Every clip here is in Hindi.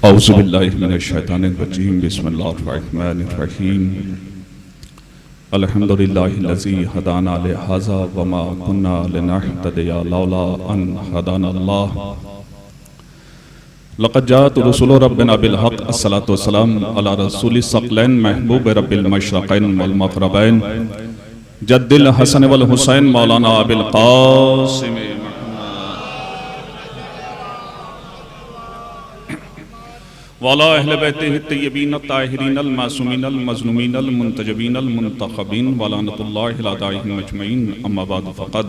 औज़ुबिल्लाहि मिनश्शैतानिर्रजीम बिस्मिल्लाहिर्रहमानिर्रहीम अल्हम्दुलिल्लाहिल्लज़ी हदाना लिहाज़ा वमा कुन्ना लिनहतदिया लौला अन हदानल्लाह लक़द जाअत रुसुलु रब्बिना बिल हक़ अस्सलातु वस्सलाम अला रसूलिस सक़लैन महबूब रब्बिल मशरक़ैन वल मग़रिबैन जद्दिल हसन वल हुसैन मौलाना अबिल क़ासिम वाला अहले बैतिहि तय्यबीन ताहिरीन अल मासूमीन अल मज़लूमीन अल मुंतजबीन अल मुंतखबीन वलानतुल्लाहि अला दाइहिम अजमईन अम्मा बाद फ़क़द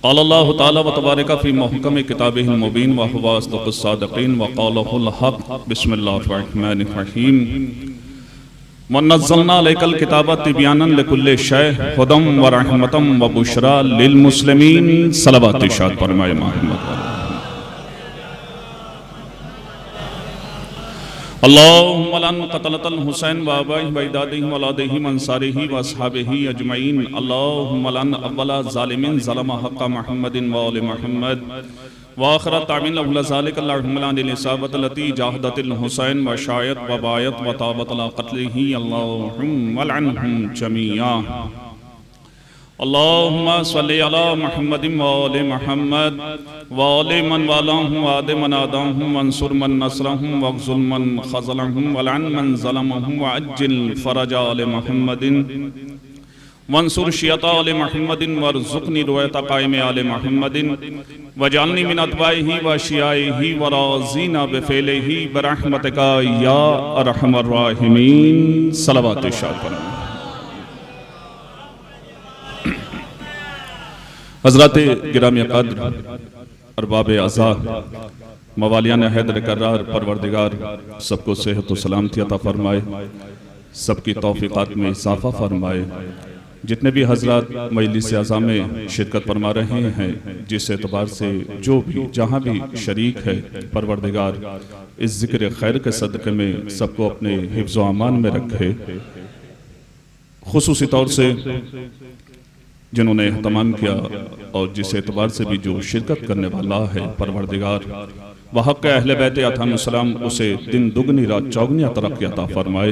क़ाल अल्लाहु तआला व तबारक फ़ी मुहकम किताबिहिल मुबीन व हुवा अस्दक़ुस सादिक़ीन व क़ालहुल हक़ बिस्मिल्लाहिर रहमानिर रहीम व नज़्ज़लना अलैकल किताब तिबयानन लिकुल्लि शै हुदम व रहमतम व बुशरा लिल मुस्लिमीन सलवात इरशाद फरमाए मोहम्मद अल्लाहुम्मा लन क़तलतल हुसैन व अबैहि व इदादिहि व औलादिहि व अंसारिहि व अस्हाबिहि अजमईन अल्लाहुम्मा लन अव्वला ज़ालिमिन ज़लमा हक़्क़ मुहम्मदिन व आलि मुहम्मद व आखिर तामीन लहु ज़ालिका अल्लाहुम्मा लिल इसाबत लती जाहदतिल हुसैन व शायत व बायत व ताबत ला क़त्लिहि अल्लाहुम्मा लअनहुम जमीआ अल्लाहुम्मा सल्लि अला मुहम्मदिन व आलि मुहम्मद व आलि मन वालाहुम व आदि मन आदाहुम वंसुर मन नसरहुम वग़्ज़ुल मन ख़ज़लहुम वलअन मन ज़लमहुम व अज्जिल फ़रज आलि मुहम्मदिन वंसुर शियत आलि मुहम्मदिन वरज़ुक़नी रुयत क़ाइम आलि मुहम्मदिन वजअलनी मिन अतबाइहि व शियाइहि व राज़ीना बिफ़िलिहि बिरहमतिका या अरहमर राहिमीन सलवात इरशाद फरमाएं। हज़रात गिरामी क़द्र अरबाब अज़ा मवालियान हैदर करार परवरदिगार सबको सेहत व सलामती अता फरमाए, सबकी तौफ़ीक़ात में इज़ाफ़ा फरमाए। जितने भी हज़रात मजलिस आज़ा में शिरकत फरमा रहे हैं, जिस एतबार से जो भी जहाँ भी शरीक है, परवरदिगार इस ज़िक्र खैर के सदक़े में सबको अपने हिफ्ज़ व अमान में रखे। खुसूसी तौर से जिन्होंने तमाम किया और जिस एतबार से भी जो शिरकत करने वाला है, परवरदिगार वह हक़ अहले बैत अलैहिस्सलाम उसे दिन दुगनी रात चौगनी तरक्की अता फरमाए।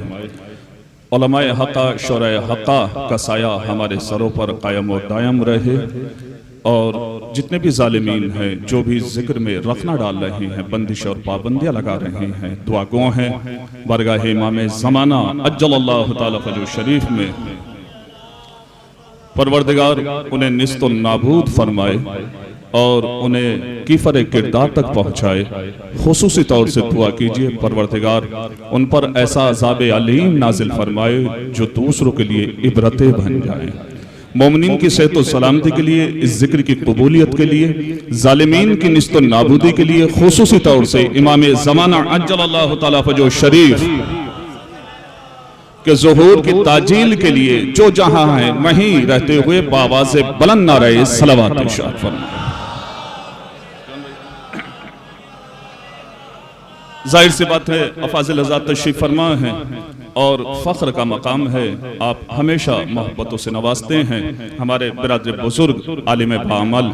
उलमाए हक़ा शुराए हक़ा का साया हमारे सरों पर कायम और दायम रहे और जितने भी ज़ालिमीन हैं, जो भी ज़िक्र में रखना डाल रहे हैं, बंदिश और पाबंदियाँ लगा रहे हैं, दुआ गो हैं बरगाह इमाम ज़माना अज्जलल्लाहु ताला फ़जर शरीफ में परवरदिगार उन्हें निस्त नाबूद फरमाए और उन्हें कीफर किरदार तक पहुँचाए। खुसूसी तौर से दुआ कीजिए परवरदिगार उन पर ऐसा अज़ाब अलीम नाजिल फरमाए जो दूसरों के लिए इबरतें बन जाए। मोमिनीन की सेहत व सलामती के लिए, इस जिक्र की कबूलियत के लिए, ज़ालिमीन की निस्त नाबूदी के लिए खुसूसी तौर से इमाम ज़माना अज्जलल्लाहु ताला फ़जर शरीफ के ज़ुहूर की ताजील के लिए जो जहां है वहीं रहते हुए बावाज़े बुलंद नारे सलावत इरशाद फरमाएं। जाहिर सी बात है अफाज़िल हज़रात तशरीफ़ फरमा है और फ़ख्र का मकाम है, आप हमेशा मोहब्बतों से नवाजते हैं। हमारे बिरादर बुजुर्ग आलिम बाअमल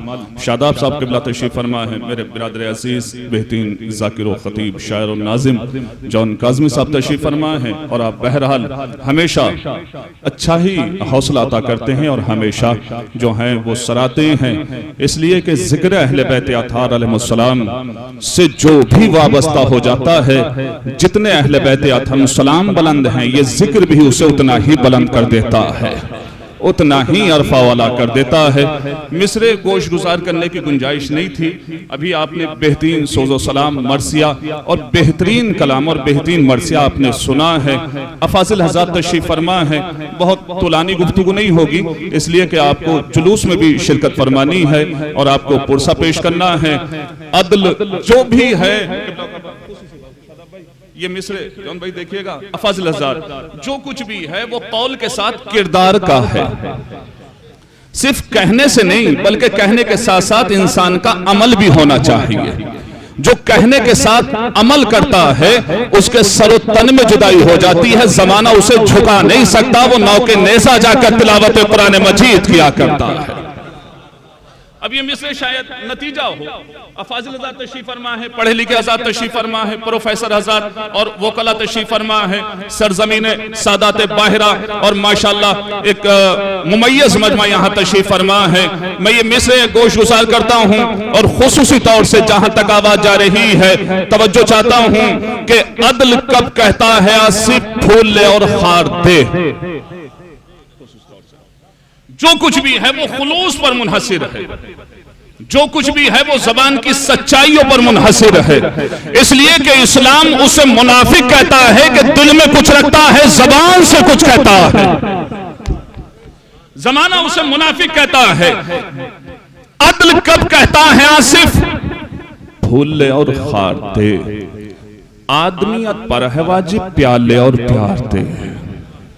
शादाब साहब क़िबला तशरीफ़ फरमा है, मेरे बिरादर अज़ीज़ बेहतरीन ज़ाकिर व ख़तीब शायर और नाज़िम जॉन काज़मी साहब तशरीफ़ फरमा है और आप बहरहाल हमेशा अच्छा ही हौसला अता करते हैं और हमेशा जो हैं वो सराहते हैं, इसलिए कि ज़िक्र अहले बैत अत्हार अलैहिस्सलाम से जो भी वाबस्ता हो जाता है, जितने अहले बैत अलैहिस्सलाम बुलंद हैं, ये जिक्र भी उसे उतना ही बुलंद कर देता है, उतना ही अरफा वाला कर देता है। मिसरे गोश गुजार करने की गुंजाइश नहीं थी। अभी आपने बेहतरीन सोज़ो सलाम मरसिया और बेहतरीन कलाम और बेहतरीन मरसिया आपने सुना है। अफाज़िल हज़रात तशरीफ़ फरमा है, बहुत तुलानी गुफ्तगू नहीं होगी, इसलिए कि आपको जुलूस में भी शिरकत फरमानी है और आपको पुरसा पेश करना है। अदल जो भी है, ये मिसरे जॉन भाई देखिएगा, अफाज़िल हज़रात जो कुछ भी है वो कौल के साथ किरदार का है, सिर्फ कहने से नहीं बल्कि कहने के साथ साथ इंसान का अमल भी होना चाहिए। जो कहने के साथ अमल करता है उसके सरो तन में जुदाई हो जाती है, जमाना उसे झुका नहीं सकता, वो नौ के नेज़ा जाकर तिलावत कुरान मजीद किया करता है। अब ये मिसरे शायद नतीजा हो, अफाजिल हज़रात तशरीफ फरमा है, पढ़े लिखे हज़रात तशरीफ फरमा है, प्रोफेसर हज़रात और वकला तशरीफ फरमा है, सरजमीन सादात बाहिरा और माशाअल्लाह एक मुमय्यज़ मजमा यहाँ तशरीफ फरमा है। मैं ये मिसरे गोश गुजार करता हूँ और खुसूसी तौर से जहाँ तक आवाज जा रही है तवज्जो चाहता हूँ कि अदल कब कहता है आसिफ फूल ले और खार दे। जो कुछ भी है वो खुलूस पर मुनहसिर है, जो कुछ भी है वो जबान की सच्चाइयों पर मुनहसिर है। इसलिए कि इस्लाम उसे मुनाफिक कहता है कि दिल में कुछ रखता है, जबान से कुछ कहता है। जमाना उसे मुनाफिक कहता है। अदल कब कहता है आसिफ फूल ले और खार दे। आदमियत पर है वाजिब प्यार ले और प्यार दे।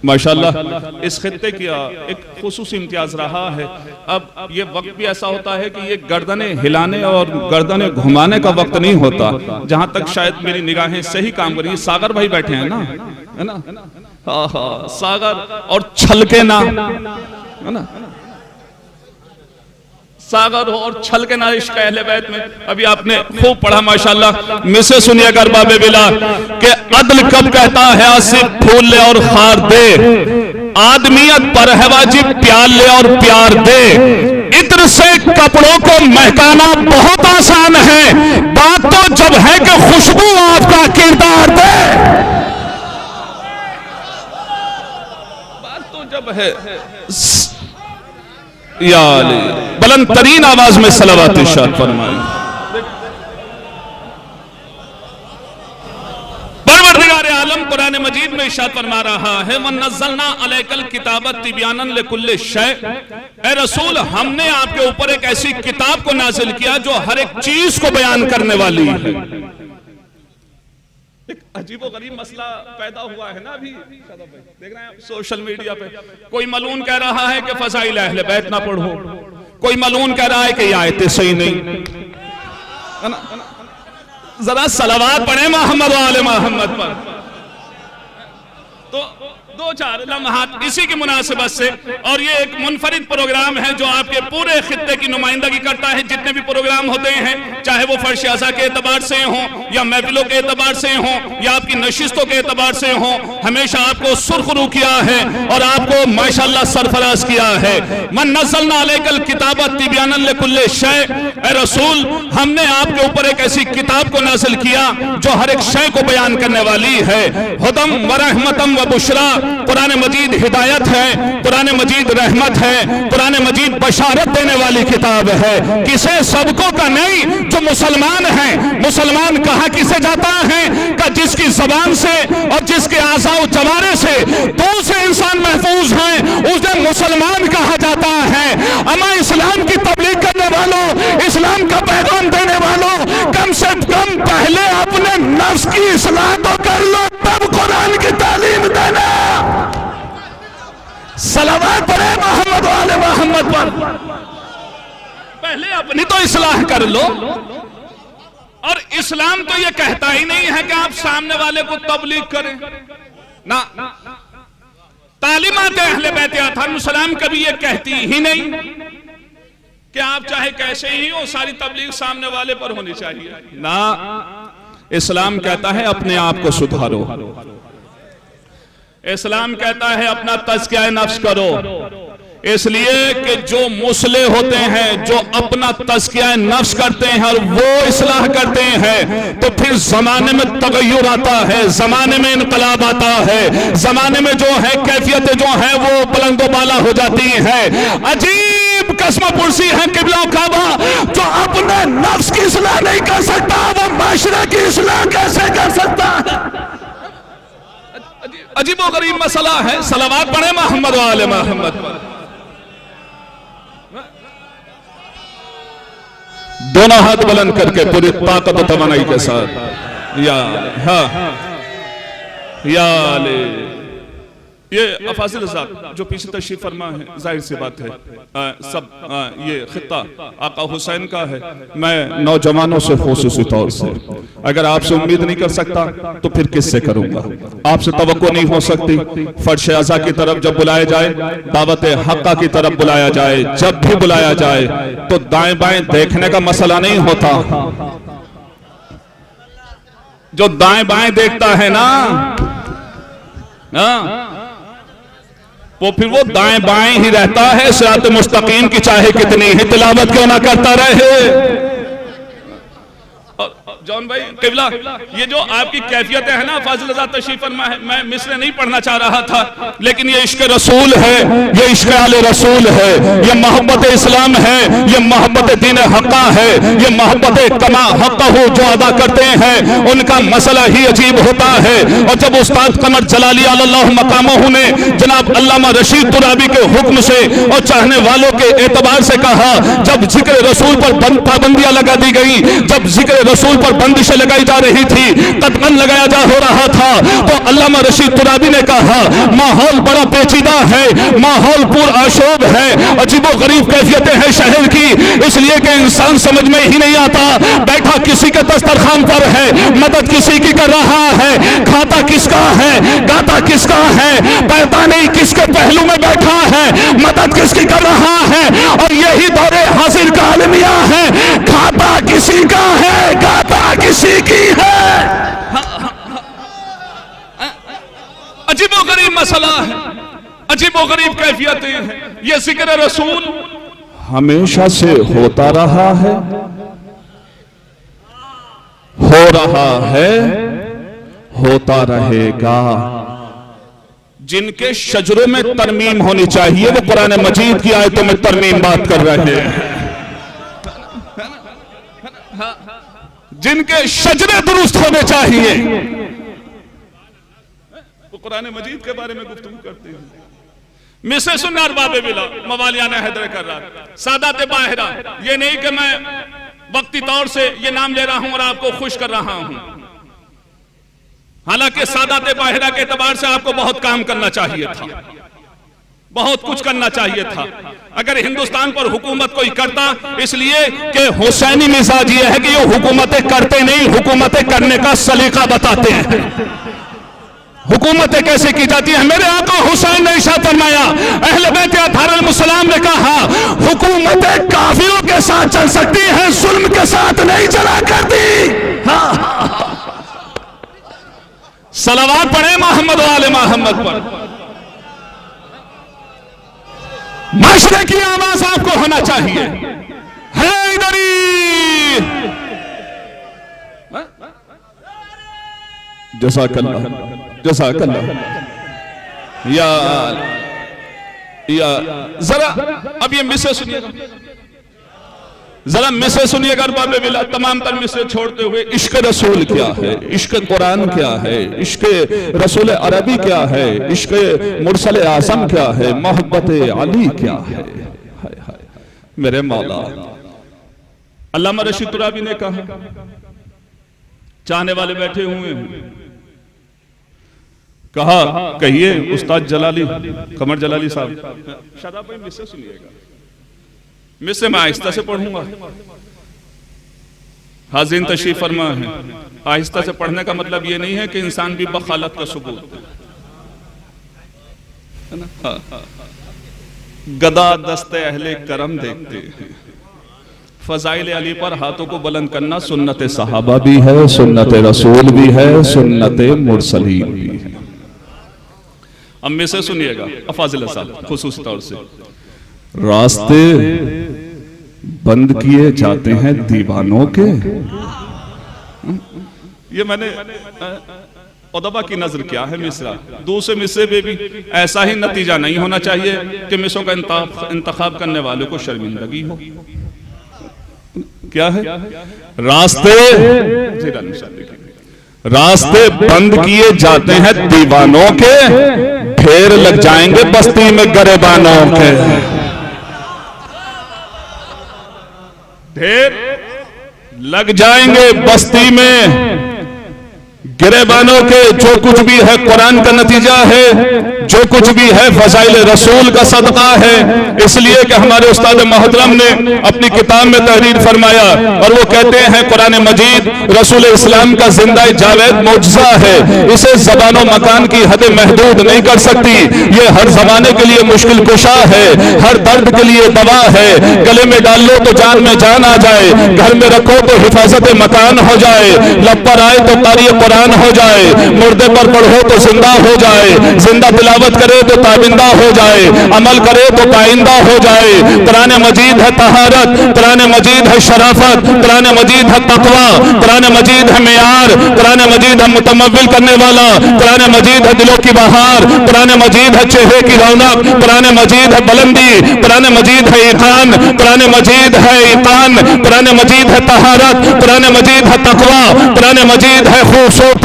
माशाअल्लाह इस खित्ते की एक खुसूसी इम्तियाज रहा है। अब ये वक्त भी ऐसा होता है कि ये गर्दने हिलाने और गर्दने घुमाने का वक्त नहीं होता। जहां तक शायद मेरी निगाहें सही काम कर रही है, सागर भाई बैठे हैं ना, है ना, सागर और छलके ना, है ना, सागर हो और छल के ना इश्क अहले बैत में। अभी आपने खूब पढ़ा माशाअल्लाह। मिसे सुनिए गरबाबे बिला के अदल कब कहता है आसिफ फूल ले और खार दे। आदमियत पर है वाजिब प्यार ले और प्यार दे। इत्र से कपड़ों को महकाना बहुत आसान है, बात तो जब है कि खुशबू आपका किरदार दे। बात तो जब है या बुलंद तरीन आवाज में सलावत इरशाद फरमाएं। परवरदिगार आलम कुरान मजीद में इरशाद फरमा रहा है, वन्नज़्ज़लना अलैकल किताबत तिब्यानन लिकुल्लि शै। ए रसूल, हमने आपके ऊपर एक ऐसी किताब को नाजिल किया जो हर एक चीज को बयान करने वाली है। एक अजीबो गरीब मसला पैदा हुआ है ना, अभी देख रहे हैं सोशल मीडिया पे। कोई मलून कह रहा है कि फज़ाइल अहले बैत ना पढ़ो, कोई मलून कह रहा है कि ये आयतें सही नहीं, है ना। जरा सलावत पढ़े मोहम्मद वाले मोहम्मद पर। तो दो चार लम्हात इसी की मुनासिबत से, और ये एक मुनफरिद प्रोग्राम है जो आपके पूरे खित्ते की नुमाइंदगी करता है। जितने भी प्रोग्राम होते हैं, चाहे वो फर्श अज़ा के एतबार से हो या महफिलों के एतबार से हो या आपकी नशिस्तों के एतबार से हो, हमेशा आपको सुरखरू किया है और आपको माशाअल्लाह सरफराज किया है। मन नज़्ज़लना अलैकल किताबत तिब्यानन लिकुल्लि शै। ए रसूल, हमने आपके ऊपर एक ऐसी किताब को नाज़िल किया जो हर एक शय को बयान करने वाली है। हुदम व रहमतम व बुशरा। कुरान मजीद हिदायत है, कुरान मजीद रहमत है, कुरान मजीद बशारत देने वाली किताब है। किसे सबको का नहीं, जो मुसलमान है। मुसलमान कहा किसे जाता है का जिसकी जबान से और जिसके आज़ाओ जवारे से दूसरे इंसान महफूज हैं, उसे मुसलमान कहा जाता है। अमा इस्लाम की तबलीग करने वालों, इस्लाम का पैगाम देने वालों, कम से कम पहले अपने नफ्स की इस्लाह तो कर लो, तब कुरान की तालीम देना। सलावत पढ़े मोहम्मद वाले मोहम्मद पर। पहले अपनी तो इस्लाह कर लो। और इस्लाम तो ये कहता ही नहीं है कि आप सामने वाले को तबलीग करें ना। तालीमात अहले बैत अलैहिस्सलाम कभी ये कहती ही नहीं कि आप चाहे कैसे ही हो, सारी तबलीग सामने वाले पर होनी चाहिए ना। इस्लाम कहता है अपने आप को सुधारो। इस्लाम कहता है अपना तज़किया नफ्स करो। इसलिए कि जो मुसले होते हैं, जो अपना तज़किया नफ्स करते हैं और वो इस्लाह करते हैं, तो फिर जमाने में तगय्युर आता है, जमाने में इनकलाब आता है, जमाने में जो है कैफियतें जो है वो बुलंदो बाला हो जाती है। अजीब कसम पुरसी है किबला काबा, जो अपने नफ्स की इस्लाह नहीं कर सकता, वो माशरे की इस्लाह कैसे कर सकता है। अजीबो गरीब मसला है। सलावत पढ़े मोहम्मद वाले मोहम्मद पर। दोनों हाथ बुलंद करके पूरी ताकत और तवानाई के साथ या ये अफाजिल हज़रात जो पीछे तशरीफ फरमा है, जाहिर सी बात है ये खित्ता आका हुसैन का है। मैं नौजवानों से खुसूसी तौर से अगर आपसे उम्मीद नहीं कर सकता तो फिर किससे करूंगा? आपसे तवक्को नहीं हो सकती। फर्श अज़ा की तरफ जब बुलाया जाए, दावत हक्का की तरफ बुलाया जाए, जब भी बुलाया जाए तो दाएं बाएं देखने का मसला नहीं होता। जो दाएं बाएं देखता है ना, वो फिर वो दाएं बाएं ही रहता है। सिरात मुस्तकीम की चाहे कितनी ही तिलावत क्यों ना करता रहे। जॉन भाई किबला, ये जो आपकी कैफियतें हैं ना, फाजिल हज़रात तशरीफ फरमा है, मैं मिसरे नहीं पढ़ना चाह रहा था, लेकिन ये इश्क रसूल है, ये इश्क आले रसूल है, ये मोहब्बत इस्लाम है, ये मोहब्बत दीन हक्का है, ये मोहब्बत कमा हक्का हो जो अदा करते हैं उनका मसला ही अजीब होता है। और जब उस्ताद कमर जलाली अल्लाह मकामहू ने जनाब अल्लामा रशीद तुराबी के हुक्म से और चाहने वालों के एतबार से कहा, जब जिक्र रसूल पर पाबंदियां लगा दी गई, जब जिक्र रसूल पर बंदिशें लगाई जा रही थी, कदमन लगाया जा हो रहा था, तो अल्लामा रशीद तुराबी ने कहा माहौल बड़ा पेचीदा है, माहौल पुरआशोब है, अजीबो गरीब कैफियतें हैं शहर की, इसलिए कि इंसान समझ में ही नहीं आता। बैठा किसी के दस्तरखान पर है, मदद किसी की कर रहा है, खाता किसका है, गाता किसका है, पैदा नहीं किसके पहलू में बैठा है, मदद किसकी कर रहा है। और यही दौरे हाजिर का अलमिया है, खाता किसी का है, गाता किसी की है। अजीबो गरीब मसला है, अजीबो गरीब कैफियतें हैं। ये जिक्र रसूल हमेशा से होता रहा है, हो रहा है, होता रहेगा। जिनके शजरों में तरमीम होनी चाहिए वो कुरान मजीद की आयतों में तरमीम बात कर रहे हैं। जिनके शजरे दुरुस्त होने चाहिए वो कुरान मजीद के बारे में गुफ्तगू करते हैं। मिसे सुन्नार बाबे बिला मवालियाना हैदर कर रहा सादात बाहिरा, ये नहीं कि मैं वक्ती तौर से ये नाम ले रहा हूं और आपको खुश कर रहा हूं, हालांकि सादात बाहिरा के एतबार से आपको बहुत काम करना चाहिए था, बहुत कुछ करना चाहिए था। अगर हिंदुस्तान पर हुकूमत कोई करता, इसलिए कि हुसैनी मिजाज ये है कि ये हुकूमतें करते नहीं, हुकूमतें करने का सलीका बताते हैं। हुकूमतें कैसे की जाती है? मेरे आका हुसैन ने इरशाद फरमाया, अहले बैत अतहारुल मुसल्लाम ने कहा हुकूमतें काफिरों के साथ चल सकती हैं, जुल्म के साथ नहीं चला करती। सलावत पढ़े मोहम्मद वाले मोहम्मद पर। माशरे की आवाज आपको होना चाहिए। हैदरी जज़ाकल्लाह जज़ाकल्लाह। या जरा अब ये मिसे सुनिएगा, जरा मिसे सुनिएगा बाबे बिला, तमाम तर मिसे छोड़ते हुए इश्क रसूल क्या है, इश्क कुरान क्या है, इश्क रसूल अरबी क्या है, इश्क मुरसल आज़म क्या है, मोहब्बत अली क्या है। हाय हाय मेरे मौला। अल्लामा रशीद तुराबी ने कहा, चाहने वाले बैठे हुए हैं, कहा कहिए उस्ताद जलाली कमर जलाली साहब, शादाब भाई मिसे सुनिएगा, मिसे मैं आहिस्ता से पढ़ूंगा। हाज़िन तशरीफ फरमा है, आहिस्ता से पढ़ने का मतलब ये नहीं है कि इंसान भी बखालत का सबूत है ना। गदा दस्ते अहले करम देखते हैं, फजाइल अली पर हाथों को बुलंद करना सुन्नत सहाबा भी है, सुन्नत रसूल भी है, सुन्नत मुरसलीन भी है। अब में से सुनिएगा अफाजिल साहब खुसूसी तौर से, रास्ते बंद किए जाते हैं दीवानों के। ये मैंने उदबा की नजर क्या है मिसरा, दूसरे मिसरे में भी ऐसा ही नतीजा नहीं होना चाहिए कि मिसरों का इंतखाब करने वालों को शर्मिंदगी हो। क्या है? रास्ते बंद किए जाते हैं दीवानों के, ढेर लग जाएंगे बस्ती में गरेबानों के। ढेर लग जाएंगे बस्ती में गिरेबानों के जो कुछ भी है कुरान का नतीजा है, जो कुछ भी है फज़ाइल रसूल का सदका है। इसलिए कि हमारे उस्ताद मोहतरम ने अपनी किताब में तहरीर फरमाया और वो कहते हैं कुरान मजीद रसूल इस्लाम का जिंदा जावेद मौजज़ा है, इसे ज़बानो मकान की हद महदूद नहीं कर सकती। ये हर जमाने के लिए मुश्किल कुशा है, हर दर्द के लिए दवा है। गले में डाल लो तो जान में जान आ जाए, घर में रखो तो हिफाजत मकान हो जाए, लब पर आए तो तारीख कुरान हो जाए, मुर्दे पर पढ़ो तो जिंदा हो जाए, जिंदा तिलावत करे तो ताबिंदा हो जाए, अमल करे तो काइंदा हो जाए। कुरान मजीद है तहारत, कुरान मजीद है शराफत, कुरान मजीद है तकवा, कुरान मजीद है मेयार, कुरान मजीद है मुतमव्विल करने वाला, कुरान मजीद है दिलों की बहार, कुरान मजीद है चेहरे की रौनक, कुरान मजीद है बुलंदी, कुरान मजीद है ईकान, कुरान मजीद है ईकान, कुरान मजीद है तहारत, कुरान मजीद है तकवा, कुरान मजीद है खूबसूरती,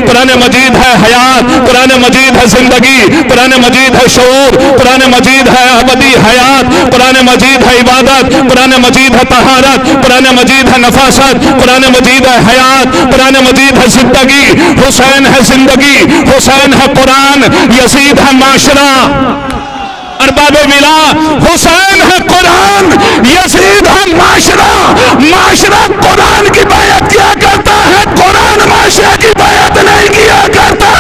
कुरान मजीद है हयात, कुरान मजीद है जिंदगी, कुरान मजीद है शऊर, कुरान मजीद है अबदी हयात, कुरान मजीद है इबादत, कुरान मजीद है तहारत, कुरान मजीद है नफासत, कुरान मजीद है हयात, कुरान मजीद है जिंदगी। हुसैन है जिंदगी, हुसैन है कुरान, यजीद है माशरा, अरबाबे मिला। हुसैन है कुरान, यजीद है माशरा, माशरा कुरान की बैत किया करता है, कुरान माशरा की बैत नहीं किया करता।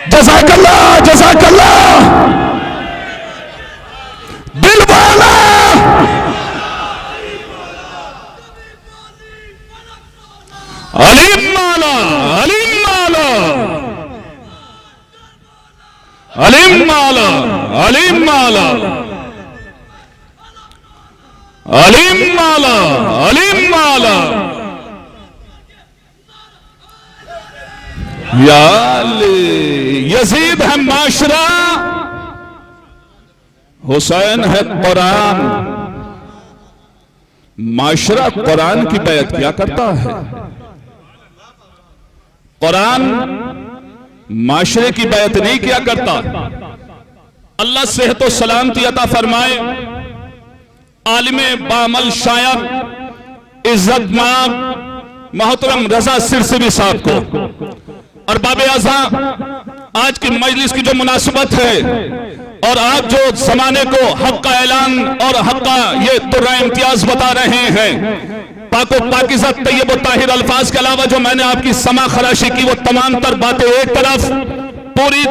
जज़ाकल्लाह, जज़ाकल्लाह। दिल वाला अलीम माला, अलीम माला, अलीम माला, अलीम माला, अलीम माला, अलीम माला। या यजीद है माशरा, हुसैन है कुरान। माशरा कुरान की बैत क्या करता है? कुरान माशरे की बैत नहीं किया करता। अल्लाह सेहत व सलामती अता फरमाए आलिमे बामल शायर इज्जत माब मोहतरम रजा सिरसिरी साहब को और बाबे आज़ा आज की मजलिस की जो मुनासिबत है और आप जो जमाने को हक का ऐलान और हक का ये तुर्रा इम्तियाज बता रहे हैं, पाको पाकिज़ा तैयब व ताहिर अल्फाज के अलावा जो मैंने आपकी समा खराशी की वो तमाम तर बातें एक तरफ, पूरी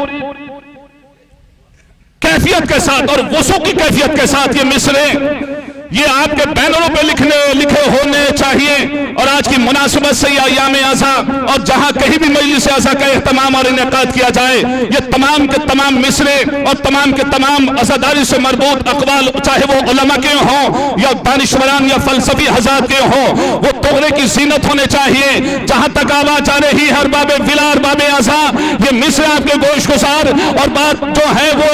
कैफियत के साथ और वसू की कैफियत के साथ ये मिसरे ये आपके बैनरों पे लिखे होने चाहिए। और आज की मुनासिबत से अय्याम आज़ा और जहां कहीं भी मजलिस आज़ा का एहतमाम और इनेकाद किया जाए, ये तमाम के तमाम मिसरे और तमाम के तमाम अज़ादारी से मरबूत अक़वाल, चाहे वो उलमा के हों या दानिशवरान या फलसफी हज़रात के हों, वो तोहरे की जीनत होने चाहिए। जहां तक आवाज आ रही है अरबाबे विला, अरबाबे आज़ा, ये मिसरे आपके गोश गुजार और बात जो है वो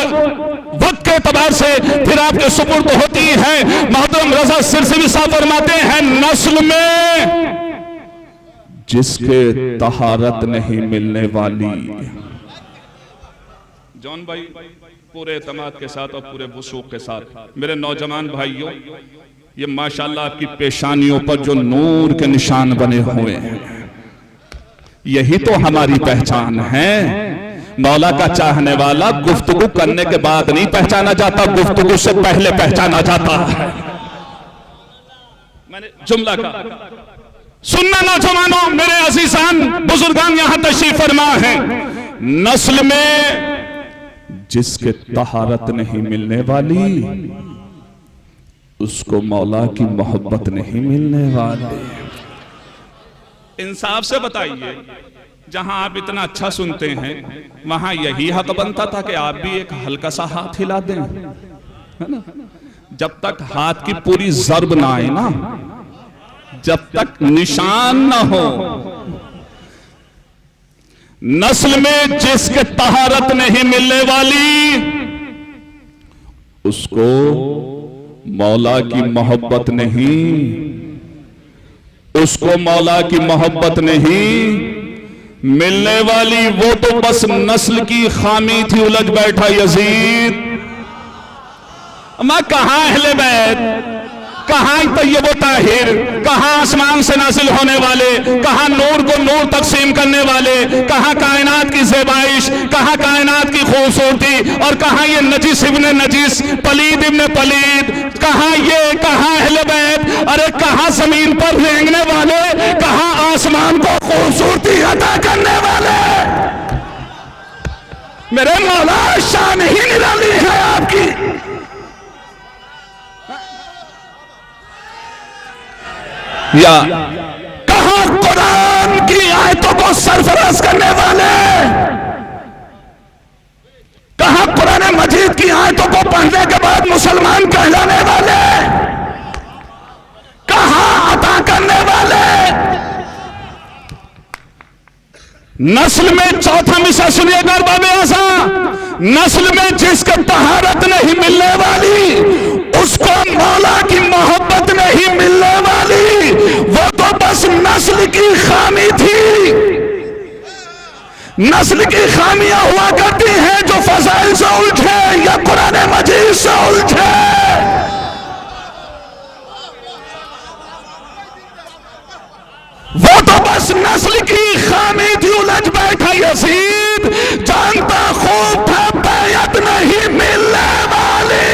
वक्त के एतबार से फिर आपके सुपुर्द होती है। मोहतरम रजा सिरसिरी साहब फरमाते हैं, नस्ल में जिसके तहारत नहीं मिलने वाली। जॉन भाई पूरे एतमाद के साथ और पूरे वसूख के साथ मेरे नौजवान भाइयों, ये माशाल्लाह आपकी पेशानियों पर जो नूर के निशान बने हुए हैं, यही तो हमारी पहचान है। मौला का चाहने वाला गुफ्तगू करने के बाद नहीं पहचाना जाता, गुफ्तगू से पहले पहचाना जाता है। मैंने जुमला का सुनना नौजवानों, मेरे अजीजान बुजुर्गान यहां तशरीफ फरमा है। नस्ल में जिसके तहारत नहीं मिलने वाली, उसको मौला की मोहब्बत नहीं मिलने वाली। इंसाफ से बताइए, जहां आप इतना अच्छा सुनते हैं वहां यही हक बनता था कि आप भी एक हल्का सा हाथ हिला दें, है ना? जब तक हाथ की पूरी ज़र्ब ना आए ना, जब तक निशान ना हो। नस्ल में जिसके तहारत नहीं मिलने वाली, उसको मौला की मोहब्बत नहीं, उसको मौला की मोहब्बत नहीं मिलने वाली। वो तो बस नस्ल की खामी थी, उलझ बैठा यजीद। मैं कहां अहले बैत, कहाँ तय्यब व ताहिर, कहाँ आसमान से नाजिल होने वाले, कहाँ नूर को नूर तकसीम करने वाले, कहाँ कायनात की ज़ेबाइश, कहाँ कायनात की खूबसूरती, और कहाँ ये नजीस इब्ने नजीस, पलीद इब्ने पलीद, कहाँ ये, कहाँ अहले बैत, अरे कहाँ जमीन पर रेंगने वाले, कहाँ आसमान को खूबसूरती अता करने वाले। मेरे मौला शान ही निराली है आपकी। या कहां कुरान की आयतों को सरफराज करने वाले, कहां कुरान मजीद की आयतों को पढ़ने के बाद मुसलमान कहलाने वाले, कहां अता करने वाले। नस्ल में चौथा मिसरा सुनिएगा बाबे आसा, नस्ल में जिसको तहारत नहीं मिलने वाली उसको मौला की मोहब्बत नहीं मिलने वाली, वो तो बस नस्ल की खामी थी। नस्ल की खामियां हुआ करती हैं जो फजाइल से उलझे या कुरान मजीद से उलझे। वो तो बस नस्ल की खामी थी, उलझ बैठा यजीद, जानता खूब था बैयत नहीं मिलने वाली।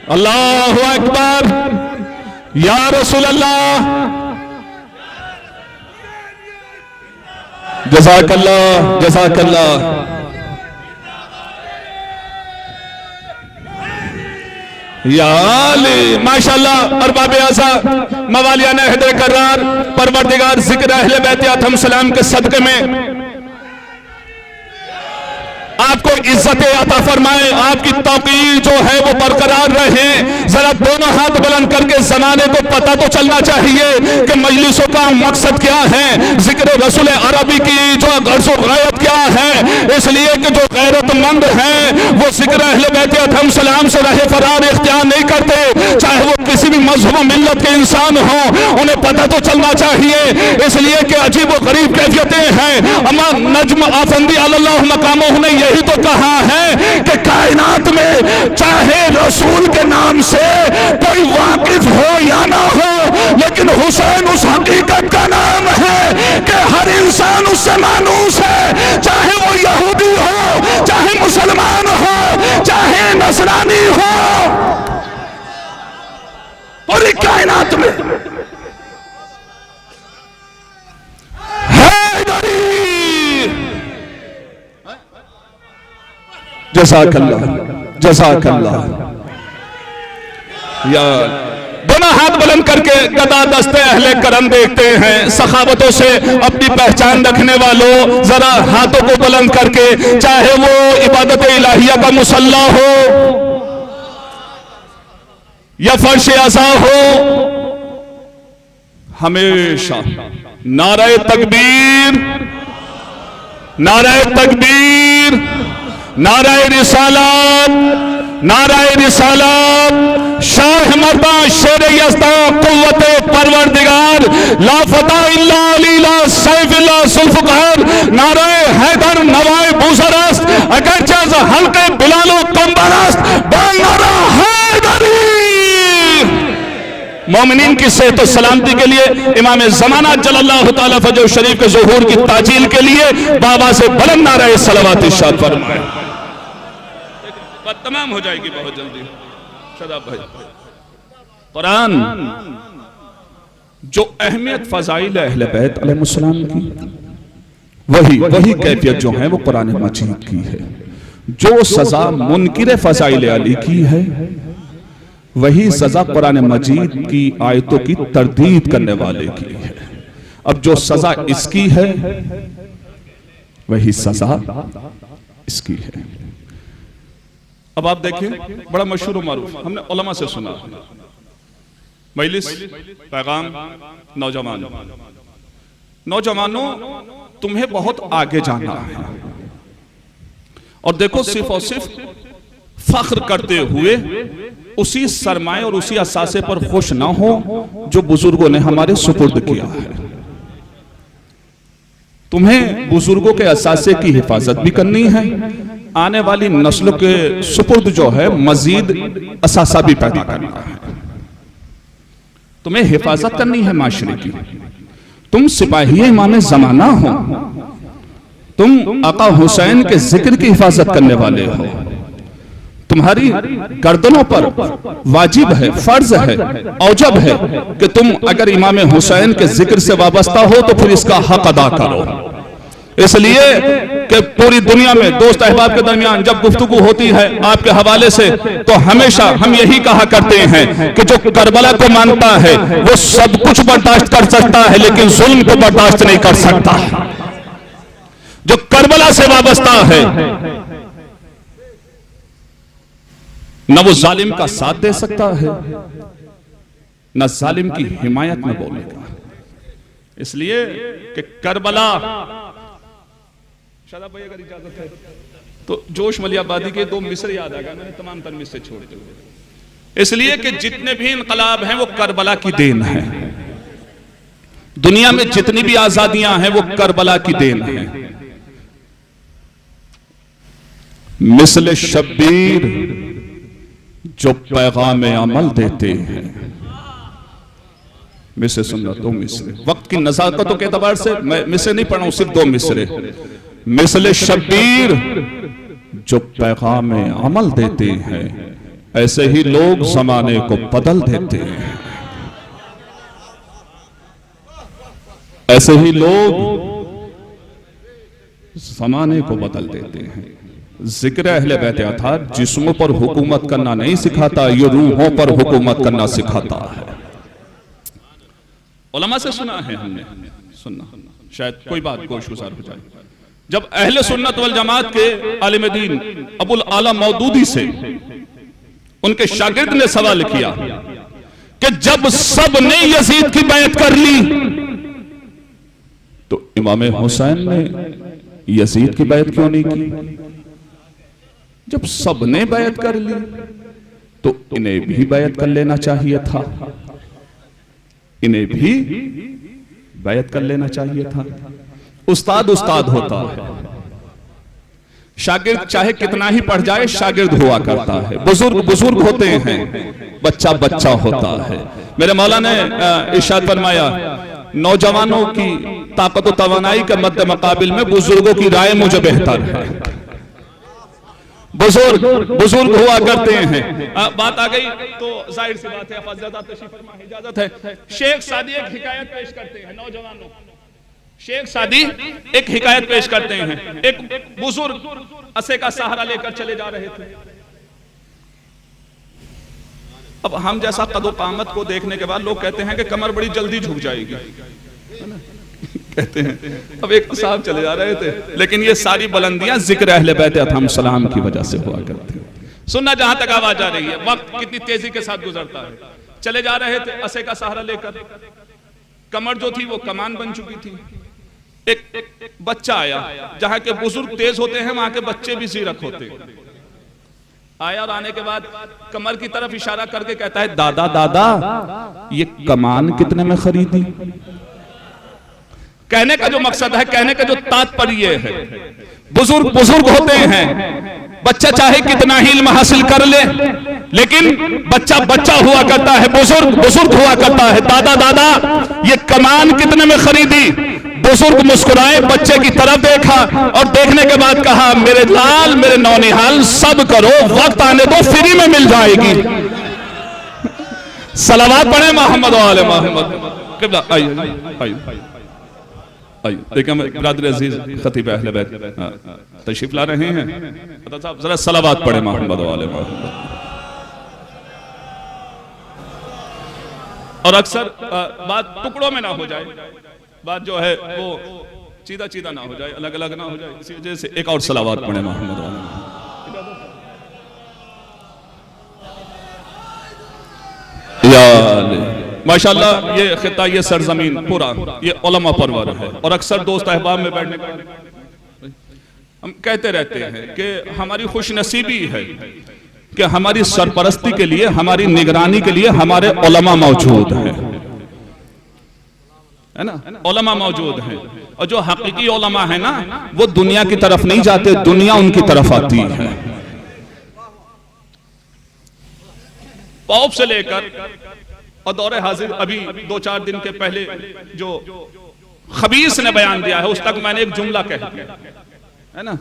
अल्लाहु अकबर, या रसूल अल्लाह, जज़ाकल्लाह जज़ाकल्लाह। या अली माशाअल्लाह। और बाबे आज़ा मवालियाना हैदर करार, परवरदिगार जिक्र अहले बैत आतम सलाम के सदक़े में आपको इज्जत अता फरमाए, आपकी तौक़ीर जो है वो बरकरार रहे। जरा दोनों हाथ बुलंद करके जमाने को पता तो चलना चाहिए कि मजलिसों का मकसद क्या है, जिक्र रसूल अरबी की जो गर्ज़ गायत क्या है। इसलिए कि जो गैरतमंद है वो जिक्र अहले बैत आतम सलाम से रहे फरार इख्तियार नहीं करते, चाहे वो किसी भी मजहब मिल्लत के इंसान हो, उन्हें पता तो चलना चाहिए। इसलिए कि अजीब व गरीब कैफियतें हैं। अमा नज्म आफंदी अल्लाह मकामों ने यही तो कहा है कि कायनात में चाहे रसूल के नाम से कोई वाकिफ हो या ना हो, लेकिन हुसैन उस हकीकत का नाम है कि हर इंसान उससे मानूस है, चाहे वो यहूदी हो, चाहे मुसलमान हो, चाहे नसरानी हो। पूरी कायनात में जज़ाकल्लाह जज़ाकल्लाह। या दोनों हाथ बुलंद करके गदा दस्ते अहले करम देखते हैं, सखावतों से अपनी पहचान रखने वालों जरा हाथों को बुलंद करके, चाहे वो इबादत इलाहिया का मुसल्ला हो या फर्श अज़ा हो, हमेशा नारे तकबीर, नारे तकबीर, नाराए रिसालत, नाराए रिसालत, शाह मर्दा शेर यज़्दा कुव्वते परवरदिगार, ला फता इल्ला अली ला सैफ इल्ला जुल्फ़कार, नाराए हैदर नवाए बुज़रस्त, अगरचे ज़ हल्के बिलालो कम्बरस्त, नारा हैदरी। मोमिनीन की सेहत और सलामती के लिए इमाम ज़माना जल्लल्लाहु ताला फजर शरीफ के ज़ुहूर की ताजील के लिए बाबा से बुलंद नाराए सलावत इरशाद फरमाए। तमाम हो जाएगी बहुत जल्दी। शदाब भाई, कुरान जो अहमियत फजाइल अहले बैत अलैहिस्सलाम की, वही कैफियत जो है वो कुरान मजीद की है। जो सजा मुनकिर फजाइल अली की है, वही सजा कुरान मजीद की आयतों की तरदीद करने वाले की है। अब जो सजा इसकी है वही सजा इसकी है। अब आप देखिए, बड़ा मशहूर मारूफ हमने उलमा से सुना, मजलिस पैगाम नौजवानों तुम्हें बहुत आगे जाना है, और देखो सिर्फ और सिर्फ फख्र करते हुए उसी सरमाए और उसी असासे पर खुश ना हो जो बुजुर्गों ने हमारे सुपुर्द किया है। तुम्हें बुजुर्गों के असासे की हिफाजत भी करनी है, आने वाली नस्लों के सुपुर्द जो है मजीद असासा भी पैदा करना है। तुम्हें हिफाजत करनी है माशरे की। तुम सिपाही इमाम ज़माना हो, तुम आका हुसैन के जिक्र की हिफाजत करने वाले हो। तुम्हारी गर्दनों पर वाजिब है, फर्ज है, औजब है कि तुम अगर इमाम हुसैन के जिक्र से वाबस्ता हो तो फिर इसका हक अदा करो। इसलिए कि पूरी दुनिया में दोस्त अहबाब के दरमियान जब गुफ्तगू होती है आपके हवाले से, तो हमेशा हम यही कहा करते हैं कि जो करबला को मानता है वो सब कुछ बर्दाश्त कर सकता है, लेकिन जुल्म को बर्दाश्त नहीं कर सकता। जो करबला से वाबस्ता है न वो जालिम का साथ दे सकता है, न जालिम की हिमायत में बोलेगा। इसलिए कि करबला, शादाब भाई अगर इजाजत है तो जोश मलियाबादी के 2 मिसरे याद आ गए, मैंने तमाम तर मिसरे छोड़ दिए। इसलिए कि जितने भी इनकलाब हैं वो करबला की देन है। दुनिया में जितनी भी आजादियां हैं वो करबला की देन है। मिसले शब्बीर जो पैगाम अमल देते हैं, मिसरे सुन लो, 2 मिसरे। वक्त की नजाकतों के एतबार से मैं मिसरे नहीं पढ़ा हूं, सिर्फ 2 मिसरे। मिसले शब्बीर जो पैगाम अमल देते हैं, ऐसे ही लोग जमाने को बदल देते हैं। ऐसे ही लोग जमाने को बदल देते हैं। जिक्र अहले बैत अतार जिस्मों पर हुकूमत करना नहीं सिखाता, ये रूहों पर हुकूमत करना सिखाता है। उलमा से सुना है हमने, सुनना शायद कोई बात गोशगुजार हो जाए। जब अहले सुन्नत वल जमात के आलिम दीन अबुल आला मौदूदी से उनके शागिर्द ने सवाल किया कि जब सब ने यजीद की बैत कर ली तो इमाम हुसैन ने यजीद की बैत क्यों नहीं की? जब सब ने बैत कर ली तो इन्हें भी बैत कर लेना चाहिए था, इन्हें भी बैत कर लेना चाहिए था। उस्ताद उस्ताद होता है, शागिर्द चाहे कितना ही पढ़ जाए शागिर्द हुआ करता है। बुजुर्ग बुजुर्ग होते हैं, बच्चा बच्चा होता है। मेरे मौला ने इरशाद फरमाया, नौजवानों की ताकत व तवानाई के मद्दे मुकाबिल में बुजुर्गों की राय मुझे बेहतर है। बुजुर्ग बुजुर्ग हुआ करते हैं। बात आ गई तो जाहिर सी बात है, फ़ज़्ज़दा तशरीफ़ फरमा, इजाजत है। शेख सादी एक हिकायत पेश करते हैं नौजवानों। शेख सादी एक हिकायत पेश करते हैं। एक बुजुर्ग असे का सहारा लेकर चले जा रहे थे। अब हम जैसा कदो कामत को देखने के बाद लोग कहते हैं कि कमर बड़ी जल्दी झुक जाएगी, कहते हैं। अब एक साहब चले जा रहे थे, लेकिन ये सारी बुलंदियां जिक्र अहले बैत अतहम सलाम की वजह से हुआ करती हैं। सुनना जहां तक आवाज आ रही है, वक्त कितनी तेजी के साथ गुजरता है। चले जा रहे थे असे का सहारा लेकर, कमर जो थी वो कमान बन चुकी थी। एक बच्चा आया, जहां के बुजुर्ग तेज होते हैं वहां के बच्चे भी जीरक होते हैं। आया और आने के बाद कमर की तरफ इशारा करके कहता है, दादा दादा ये कमान कितने में खरीदी? कहने का जो मकसद है, कहने का जो तात्पर्य है, बुजुर्ग बुजुर्ग होते हैं, बच्चा चाहे कितना ही इल्म हासिल कर ले, लेकिन बच्चा बच्चा हुआ करता है, बुजुर्ग बुजुर्ग हुआ करता है। दादा दादा ये कमान कितने में खरीदी? बुजुर्ग मुस्कुराए, बच्चे की तरफ देखा और देखने के बाद कहा, मेरे लाल मेरे नौनिहाल सब करो, वक्त आने दो फ्री में मिल जाएगी। सलावत पढ़े मोहम्मद वाले मोहम्मद। आइए देखिए ब्रदर अजीज खतीब अहले बैत तशरीफ ला रहे हैं। साहब जरा सलावत पढ़े मोहम्मद वाले मोहम्मद। और अक्सर बात टुकड़ों में ना हो जाए, बात जो है वो सीधा सीधा ना हो जाए, अलग अलग ना हो जाए, इसी वजह से एक और सलावत पढ़े मोहम्मद वाले। माशाअल्लाह ये खिता, ये सरजमीन पूरा ये उलमा परवर है। और अक्सर दोस्त अहबाब में बैठने का हम कहते रहते हैं कि हमारी खुशनसीबी है कि हमारी सरपरस्ती के लिए, हमारी निगरानी के लिए हमारे उलमा मौजूद हैं, है ना, उलमा मौजूद हैं। और जो हकीकी उलमा है ना, वो दुनिया की तरफ नहीं जाते, दुनिया उनकी तरफ आती है। पौप से लेकर और दौरे हाजिर अभी 2-4 दिन के पहले जो खबीस ने बयान दिया है, उस तक मैंने एक जुमला कह दिया है ना,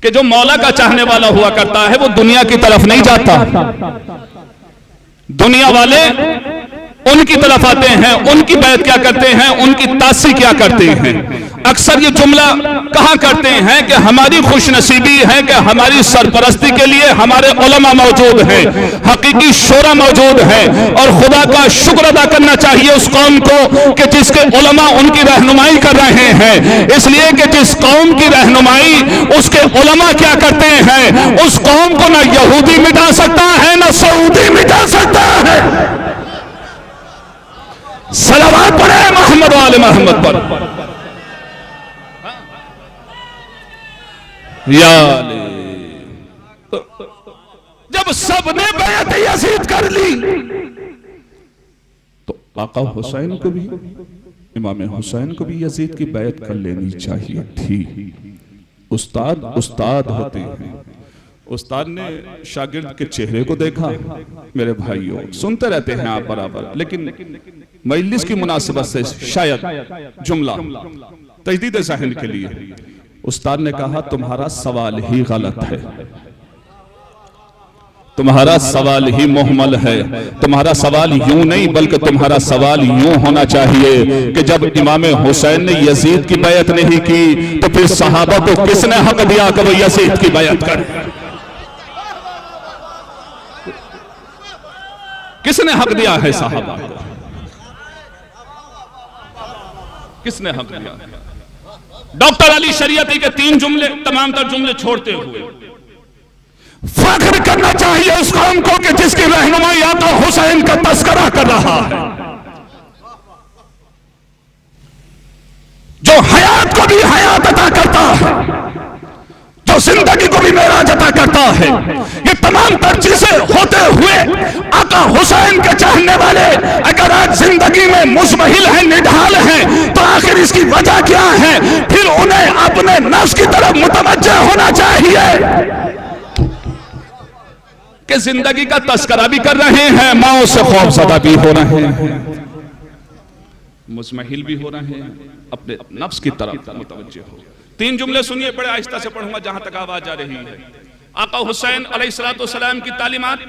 कि जो मौला का चाहने वाला हुआ करता है वो दुनिया की तरफ नहीं जाता, दुनिया वाले उनकी तरफ आते हैं, उनकी बैत क्या करते हैं, उनकी तासी क्या करते हैं। अक्सर ये जुमला कहा करते हैं कि हमारी खुशनसीबी है कि हमारी सरपरस्ती के लिए हमारे उलमा मौजूद हैं, हकीकी शोरा मौजूद है, और खुदा का शुक्र अदा करना चाहिए उस कौम को कि जिसके उलमा उनकी रहनुमाई कर रहे हैं। इसलिए कि जिस कौम की रहनुमाई उसके उलमा क्या करते हैं, उस कौम को ना यहूदी मिटा सकता है ना सऊदी मिटा सकता है। सलावत पढ़े मोहम्मद वाले मोहम्मद पर। जब सबने बैत यजीद कर ली तो आका हुसैन को भी, इमाम हुसैन को भी यजीद की बैत कर लेनी चाहिए थी। उस्ताद उस्ताद होते हैं। उस्ताद ने शागिर्द के चेहरे को देखा। मेरे भाइयों, सुनते रहते हैं आप बराबर, लेकिन मजलिस की मुनासिबत से शायद जुमला तजदीद ज़हन के लिए उस्ताद ने कहा, तुम्हारा सवाल ही गलत है, तुम्हारा सवाल ही मुहम्मल है। तुम्हारा सवाल यूं नहीं बल्कि तुम्हारा सवाल यूं होना चाहिए कि जब इमाम हुसैन ने यजीद की बैत नहीं की तो फिर सहाबा को किसने हक दिया कि वो यजीद की बैत करे? किसने हक दिया है सहाबा को? किसने हक दिया? डॉक्टर अली शरीयती के 3 जुमले, तमाम तर जुमले छोड़ते हुए फख्र करना चाहिए उस कौम को कि जिसकी रहनुमाई आका हुसैन का तस्करा कर रहा है, जो हयात को भी हयात अता करता है, जो जिंदगी को भी मेराज अता करता है। ये तमाम तर चीजें होते हुए आका हुसैन के चाहने वाले अगर आज जिंदगी में मुजमहिल है, निढाल है, तो आखिर इसकी वजह क्या है? फिर उन्हें अपने नफ्स की तरफ मुतवज्जह होना चाहिए कि जिंदगी का तस्करा भी कर रहे हैं, मौत से खौफज़दा भी हो रहे हैं, मुजमहिल भी हो रहे हैं, अपने नफ्स की तरफ मुतवज्जह हो। 3 जुमले सुनिए, बड़े आहिस्ता से पढ़ूंगा जहां तक आवाज जा रही है। आका हुसैन अलैहिस्सलाम की तालीमात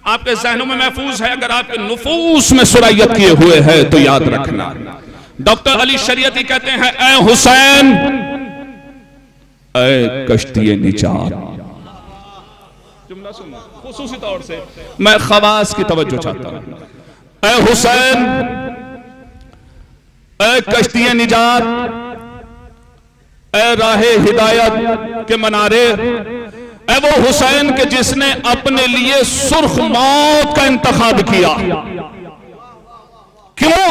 आपके ज़हनों में महफूज है, अगर आपके नुफूस में सुरायत किए हुए हैं तो याद रखना। डॉक्टर अली शरीयती कहते हैं, ऐ हुसैन, ऐ कश्ती निजात। जुमला सुनो, खुसूसी तौर से मैं खवास की तवज्जो चाहता हूं। ऐ हुसैन, ऐ कश्ती निजात, ऐ राहे हिदायत के मनारे, ऐ वो हुसैन के जिसने अपने लिए सुर्ख मौत का इंतखाब किया। क्यों?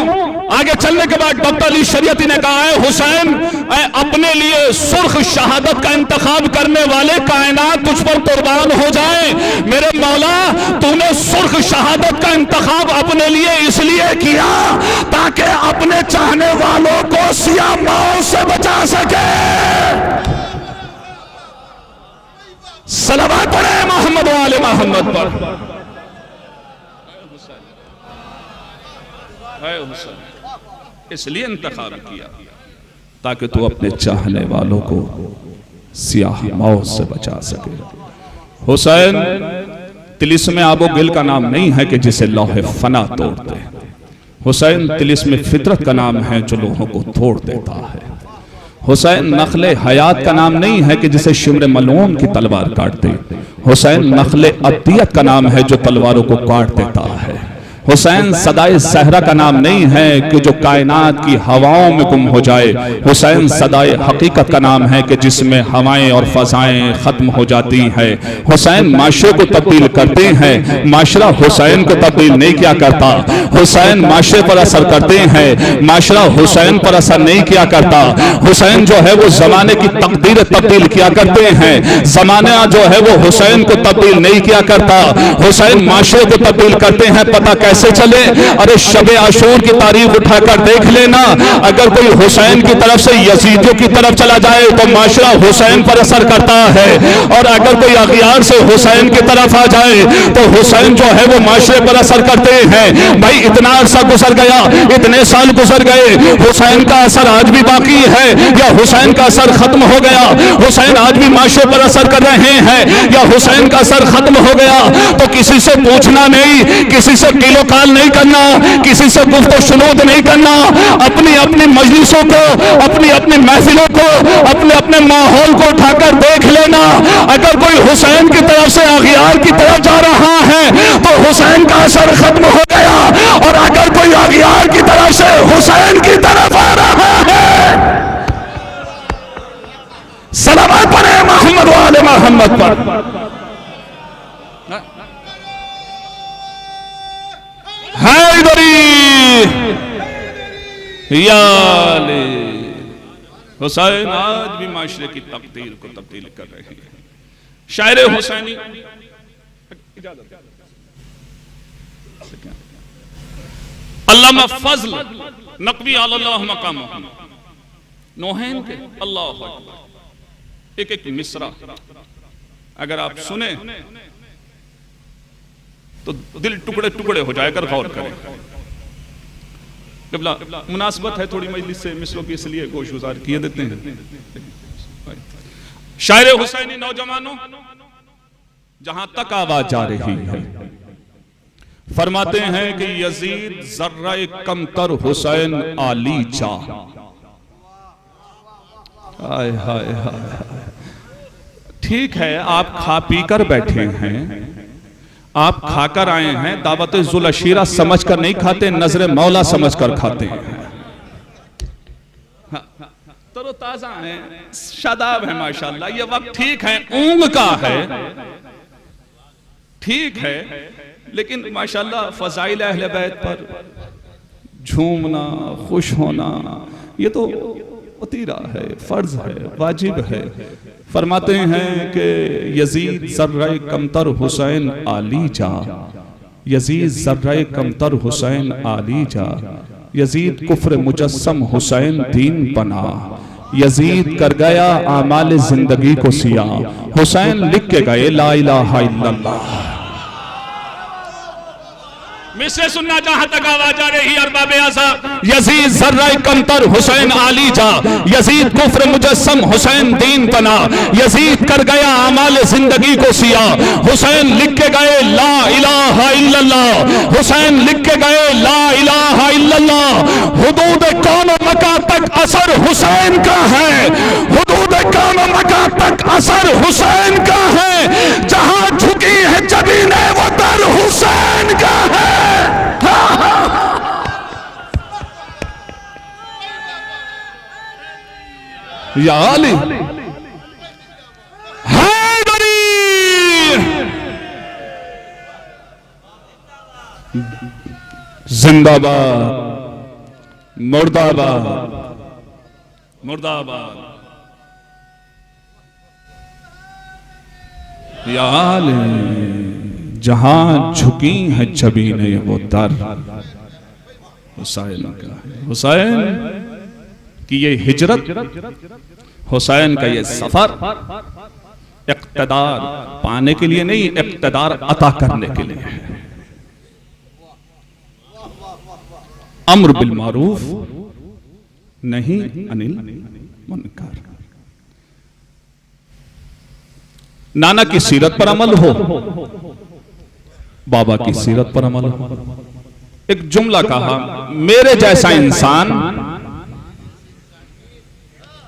आगे चलने के बाद डॉक्टर अली शरीयती ने कहा है, हुसैन अपने लिए सुर्ख शहादत का इंतखाब करने वाले कायनात तुझ पर कुर्बान हो जाए। मेरे मौला, तूने सुर्ख शहादत का इंतखाब अपने लिए इसलिए किया ताकि अपने चाहने वालों को सियाह मौत से बचा सके। सलावत पढ़े मोहम्मद वाले मोहम्मद पर। इसलिए इंतखाब किया ताकि तू अपने चाहने वालों को सियाह मौत से बचा सके। हुसैन तिलिस्म आबो गिल का नाम नहीं है कि जिसे लौहे फना तोड़ दे। हुसैन तिलिस्म फितरत का नाम है जो लोगों को तोड़ देता है। हुसैन नखले हयात का नाम नहीं है कि जिसे शिमर मलून की तलवार काट दे। हुसैन नखले अतियत का नाम है जो तलवारों को काट देता है। हुसैन सदाए सहरा का नाम नहीं है कि जो कायनात की हवाओं में गुम हो जाए। हुसैन सदाए हकीकत का नाम है कि जिसमें हवाएं और फजाएं खत्म हो जाती हैं। हुसैन माशरे को तब्दील करते हैं, माशरा हुसैन को तब्दील नहीं किया करता। हुसैन माशरे पर असर करते हैं, माशरा हुसैन पर असर नहीं किया करता। हुसैन जो है वो जमाने की तकदीर तब्दील किया करते हैं, जमाना जो है वो हुसैन को तब्दील नहीं किया करता। हुसैन माशरे को तब्दील करते हैं, पता कैसे कैसे चले? अरे शबे आशूर की तारीख उठाकर देख लेना, अगर कोई हुसैन की तरफ से यजीदियों की तरफ चला जाए तो माशरा हुसैन पर असर करता है, और अगर कोई अगियार से हुसैन की तरफ आ जाए तो हुसैन जो है वो माशरे पर असर करते हैं। भाई इतना अरसा गुजर गया, इतने साल गुजर गए, हुसैन का असर आज भी बाकी है या हुसैन का असर खत्म हो गया? हुसैन आज भी माशरे पर असर कर रहे हैं या हुसैन का असर खत्म हो गया? तो किसी से पूछना नहीं, किसी से किलोकाल नहीं करना, किसी से गुफ्त शुनूद नहीं करना, अपनी अपनी मजलिसों को, अपनी अपनी महफिलों को, अपने अपने माहौल को उठाकर देख लेना। अगर कोई हुसैन की तरफ से अगियार की तरफ जा रहा है तो हुसैन का असर खत्म हो गया, और अगर कोई अगियार की तरफ से हुसैन की तरफ आ रहा है, सलावत पढ़े मोहम्मद वाले मोहम्मद पर। हुसैन आज भी माशरे की तकदीर को तब्दील कर रहे हैं। शायर हुसैनी अल्लामा फजल नकवी अल्लाह मकाम नौहैन के अल्लाह अकबर, एक एक मिसरा अगर आप सुने तो दिल टुकड़े टुकड़े हो जाएगा। गौर करें, मुनासबत है थोड़ी मजलिस से मिसरों की, इसलिए गोशगुजार किए देते हैं। शायर हुसैनी नौजवानों, जहां तक आवाज जा रही है, फरमाते हैं कि यजीद जर्रा कमतर हुसैन आली चा। हाय हाय हाय, ठीक है आप खा पी कर बैठे हैं, आप खाकर आए हैं, दावत जुल अशीरा समझ कर नहीं खाते, नजर मौला समझ कर खाते हैं। तरोताजा है, शादाब है माशाल्लाह, ये वक्त ठीक है, ऊंग का है, ठीक है, लेकिन माशाल्लाह फजाइल अहले बैत पर झूमना, खुश होना, ये तो वतीरा है, फर्ज है, वाजिब है। फरमाते हैं कि यजीद जर्रा कमतर हुसैन आली जा, यजीद जर्रा कमतर हुसैन आली जा, यजीद कुफ्र मुजस्सम हुसैन दीन बना, यजीद कर गया आमाल जिंदगी को सिया, हुसैन लिख के गए ला इलाहा इल्लल्लाह। मिसरे सुनना जहां तक आवाज आ रही अरबाब आज़ा, यजीद जर्रा कमतर हुसैन आली जा, यजीद कुफ्र मुजस्सम हुसैन दीन बना, यजीद कर गया आमाल जिंदगी को सिया, हुसैन लिख के गए ला इलाहा इल्लल्लाह, हुसैन लिख के गए ला इलाहा इल्लल्लाह। हुदूद कौन मका तक असर हुसैन का है, हुदूद कौन मका तक असर हुसैन का है, जहां झुकी है जबीने वो दर हुसैन का है। या अली हैदरी, जिंदाबाद, मुर्दाबाद, मुर्दाबाद। या अली जहां झुकी है जबीने वो दर हुसैन का है। हुसैन की ये हिजरत, हुसैन का ये सफर इक़्तिदार पाने के लिए नहीं, इक़्तिदार अता करने के लिए है। अम्र बिल मारूफ नहीं अनिल मुनकर, नाना की सीरत पर अमल हो, बाबा की सीरत पर अमल हो। एक जुमला कहा, मेरे जैसा इंसान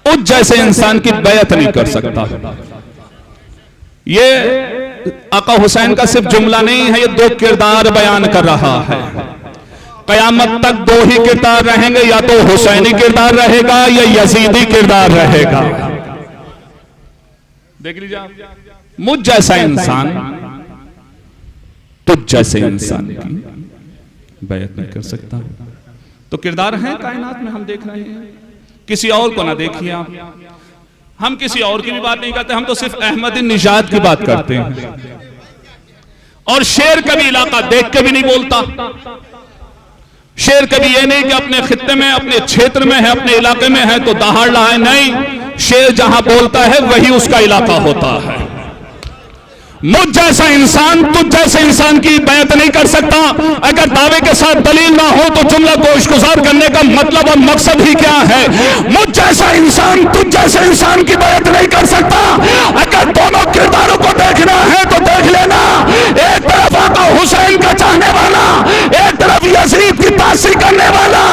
उस जैसे इंसान की बैत नहीं कर सकता। ये आका हुसैन का सिर्फ जुमला नहीं है, ये दो किरदार बयान कर रहा है। कयामत तक दो ही किरदार रहेंगे, या तो हुसैनी किरदार रहेगा या यजीदी किरदार रहेगा। देख लीजिए आप, मुझ जैसा इंसान तुझ जैसे इंसान की बैत नहीं कर सकता। तो किरदार हैं कायनात में, हम देख रहे हैं, किसी और को ना देखिए आप। हम किसी और की भी बात नहीं करते, हम तो सिर्फ अहमद निजात की बात करते हैं। और शेर कभी इलाका देख के भी नहीं बोलता। शेर कभी ये नहीं कि अपने खित्ते में, अपने क्षेत्र में है, अपने इलाके में है तो दहाड़ रहा है, नहीं, शेर जहां बोलता है वही उसका इलाका होता है। मुझ जैसा इंसान तुझ जैसे इंसान की बैत नहीं कर सकता। अगर दावे के साथ दलील ना हो तो जुमला को इश्कुजार करने का मतलब और मकसद ही क्या है? मुझ जैसा इंसान तुझ जैसे इंसान की बैत नहीं कर सकता। अगर दोनों किरदारों को देखना है तो देख लेना। एक तरफ आका हुसैन का चाहने वाला, एक तरफ यजीद की तासी करने वाला।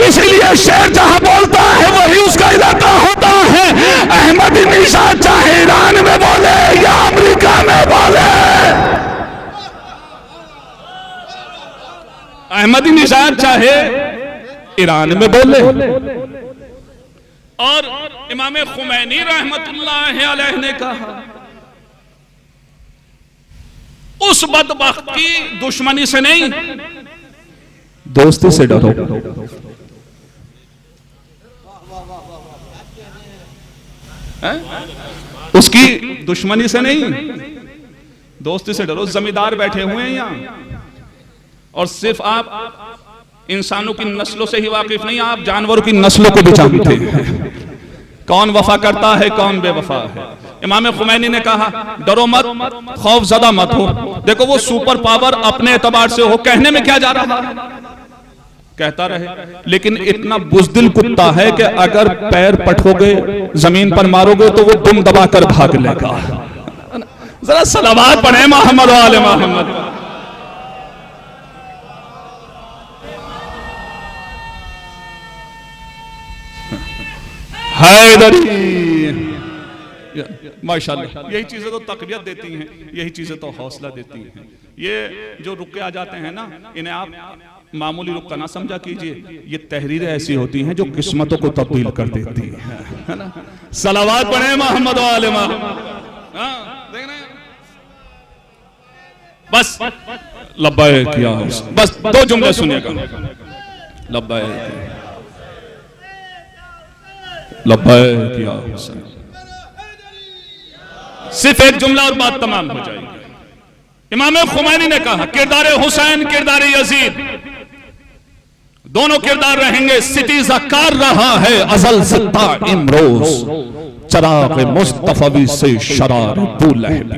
इसीलिए शेर जहां बोलता है वही उसका इलाका होता है। अहमदी निशाद चाहे ईरान में बोले या अमेरिका में बोले, अहमदी निशाद चाहे ईरान में बोले। और इमाम खुमैनी रहमतुल्लाह अलैह ने कहा, उस बदबख्त की दुश्मनी से नहीं, दोस्ती से डरो। उसकी दुश्मनी से नहीं, दोस्ती से डरो। जमींदार बैठे हुए हैं यहाँ और सिर्फ आप इंसानों की नस्लों से ही वाकिफ नहीं, आप जानवरों की नस्लों को भी जानते हैं, कौन वफा करता है कौन बेवफा है। इमाम खुमैनी ने कहा, डरो मत, खौफ ज़दा मत हो। देखो वो सुपर पावर अपने एतबार से हो, कहने में क्या जा रहा है, कहता रहे, लेकिन इतना बुज़दिल कुत्ता है कि अगर पैर पटकोगे, जमीन पर मारोगे तो वो दुम दबाकर भाग लेगा। जरा सलावत पढ़े मोहम्मद वाले मोहम्मद। हैदरी, माशाअल्लाह, यही चीजें तो तकबीयत देती हैं, यही चीजें तो हौसला देती हैं। ये जो रुके आ जाते हैं ना, इन्हें आप मामूली रुका ना समझा कीजिए, ये तहरीरें ऐसी होती हैं जो किस्मतों को तब्दील कर देती है ना। सलावत पढ़े मोहम्मद वाले मोहम्मद। बस लब्बैक या हुसैन, बस दो जुमले सुनिएगा, लब्बैक लब्बैक या हुसैन, सिर्फ एक जुमला और बात तमाम हो जाएगी। इमाम खुमैनी ने कहा, किरदार हुसैन किरदार यजीद दोनों किरदार रहेंगे। सितीजा कार रहा है अजल से ता इमरोज, चराग मुस्तफवी से शरार बुलहब।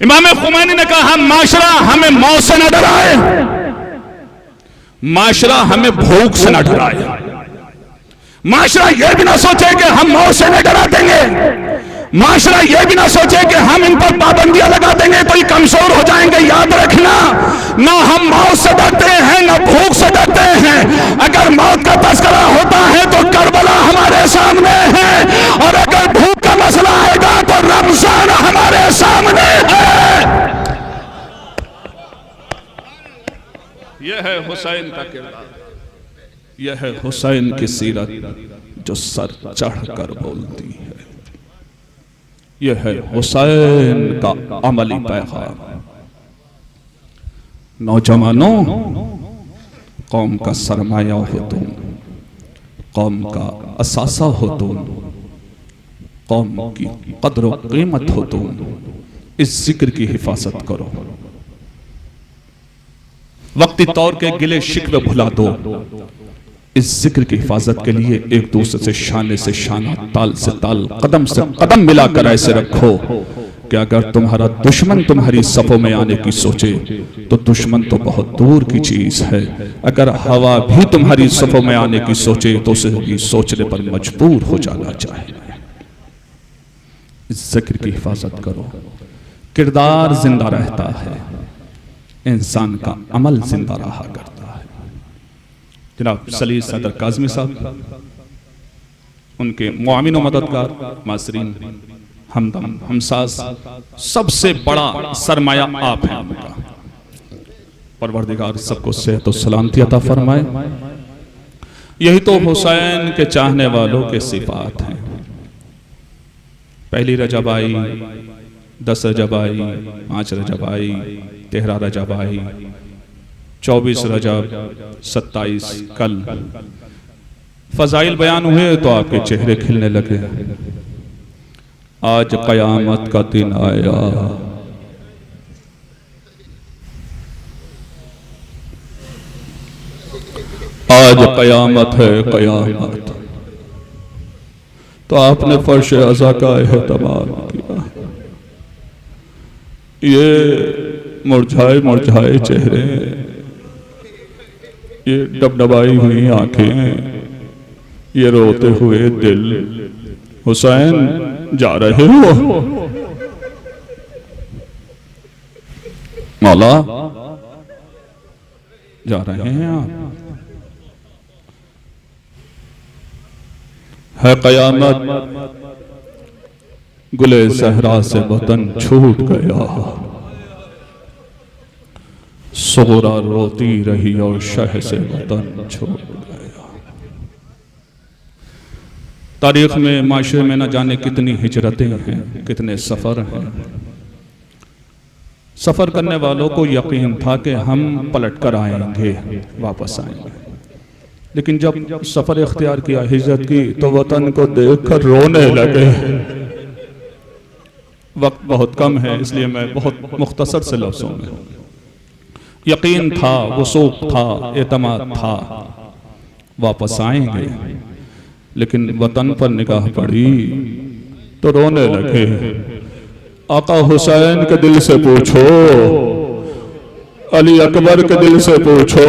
इमाम खुमैनी ने कहा, माशरा हमें मौत से न डराए, माशरा हमें भूख से न डराए। माशरा यह भी ना सोचे कि हम मौत से न डरा देंगे, माशरा यह भी ना सोचे कि हम इन पर पाबंदियां लगा देंगे तो ये कमजोर हो जाएंगे। याद रखना, ना हम मौत से डरते हैं ना भूख से डरते हैं। अगर मौत का तस्करा होता है तो करबला हमारे सामने है, और अगर भूख का मसला आएगा तो रमजान हमारे सामने है। यह है हुसैन का किरदार, यह है हुसैन की सीरत जो सर चढ़कर बोलती है। यह है हुसैन का अमली पैगाम। नौजवानों, कौम का सरमाया हो तुम, कौम का असासा हो तुम, कौम की कद्र व कीमत हो तुम। इस जिक्र की हिफाजत करो, वक्ती तौर के गिले शिकवे भुला दो। इस जिक्र की हिफाजत के लिए एक दूसरे से शाना, ताल से ताल, कदम से कदम मिलाकर ऐसे रखो कि अगर तुम्हारा दुश्मन तुम्हारी सफों में आने की सोचे तो दुश्मन तो बहुत दूर की चीज है, अगर हवा भी तुम्हारी सफों में आने की सोचे तो उसे सोचने पर मजबूर हो जाना चाहिए। इस जिक्र की हिफाजत करो। किरदार जिंदा रहता है, इंसान का अमल जिंदा रहा करता है। जनाब सलील सदर काज़मी साहब, उनके मुआमिन व मददगार मासरीन, हमदम हमसास, सबसे बड़ा सरमाया आप हैं उनका। परवरदिगार सबको सेहत और सलामती अता फरमाए। यही तो हुसैन के चाहने वालों के सिफात हैं। पहली रजब आई, 10 रजब आई, 5 रजब आई, 13 रजब आई, 24 रजब, 27 कल फजाइल बयान हुए तो आपके चेहरे खिलने लगे। आज कयामत का दिन आया, आज कयामत है कयामत। तो आपने फर्श अज़ा का एहतमाम किया। ये मुरझाए मुरझाए चेहरे, ये डबडबाई हुई आंखें, ये रोते हुए दिल, हुसैन जा रहे हो मौला, जा रहे हैं आप। है कयामत, गुले सहरा से वतन छूट गया, सोरा रोती रही और शह से वतन छूट गया। तारीख में माशरे में न जाने कितनी हिजरतें हैं, कितने सफर हैं। सफर करने वालों को यकीन था कि हम पलट कर आएंगे, वापस आएंगे, लेकिन जब सफर इख्तियार किया, हिजरत की, तो वतन को देखकर रोने लगे। वक्त बहुत कम है, इसलिए मैं बहुत मुख्तसर से लफ्ज़ों में, यकीन था, वसूक था, एतमाद था, वापस आएंगे, लेकिन वतन पर निगाह पड़ी तो रोने लगे। आका हुसैन के दिल से पूछो, अली अकबर के दिल से पूछो,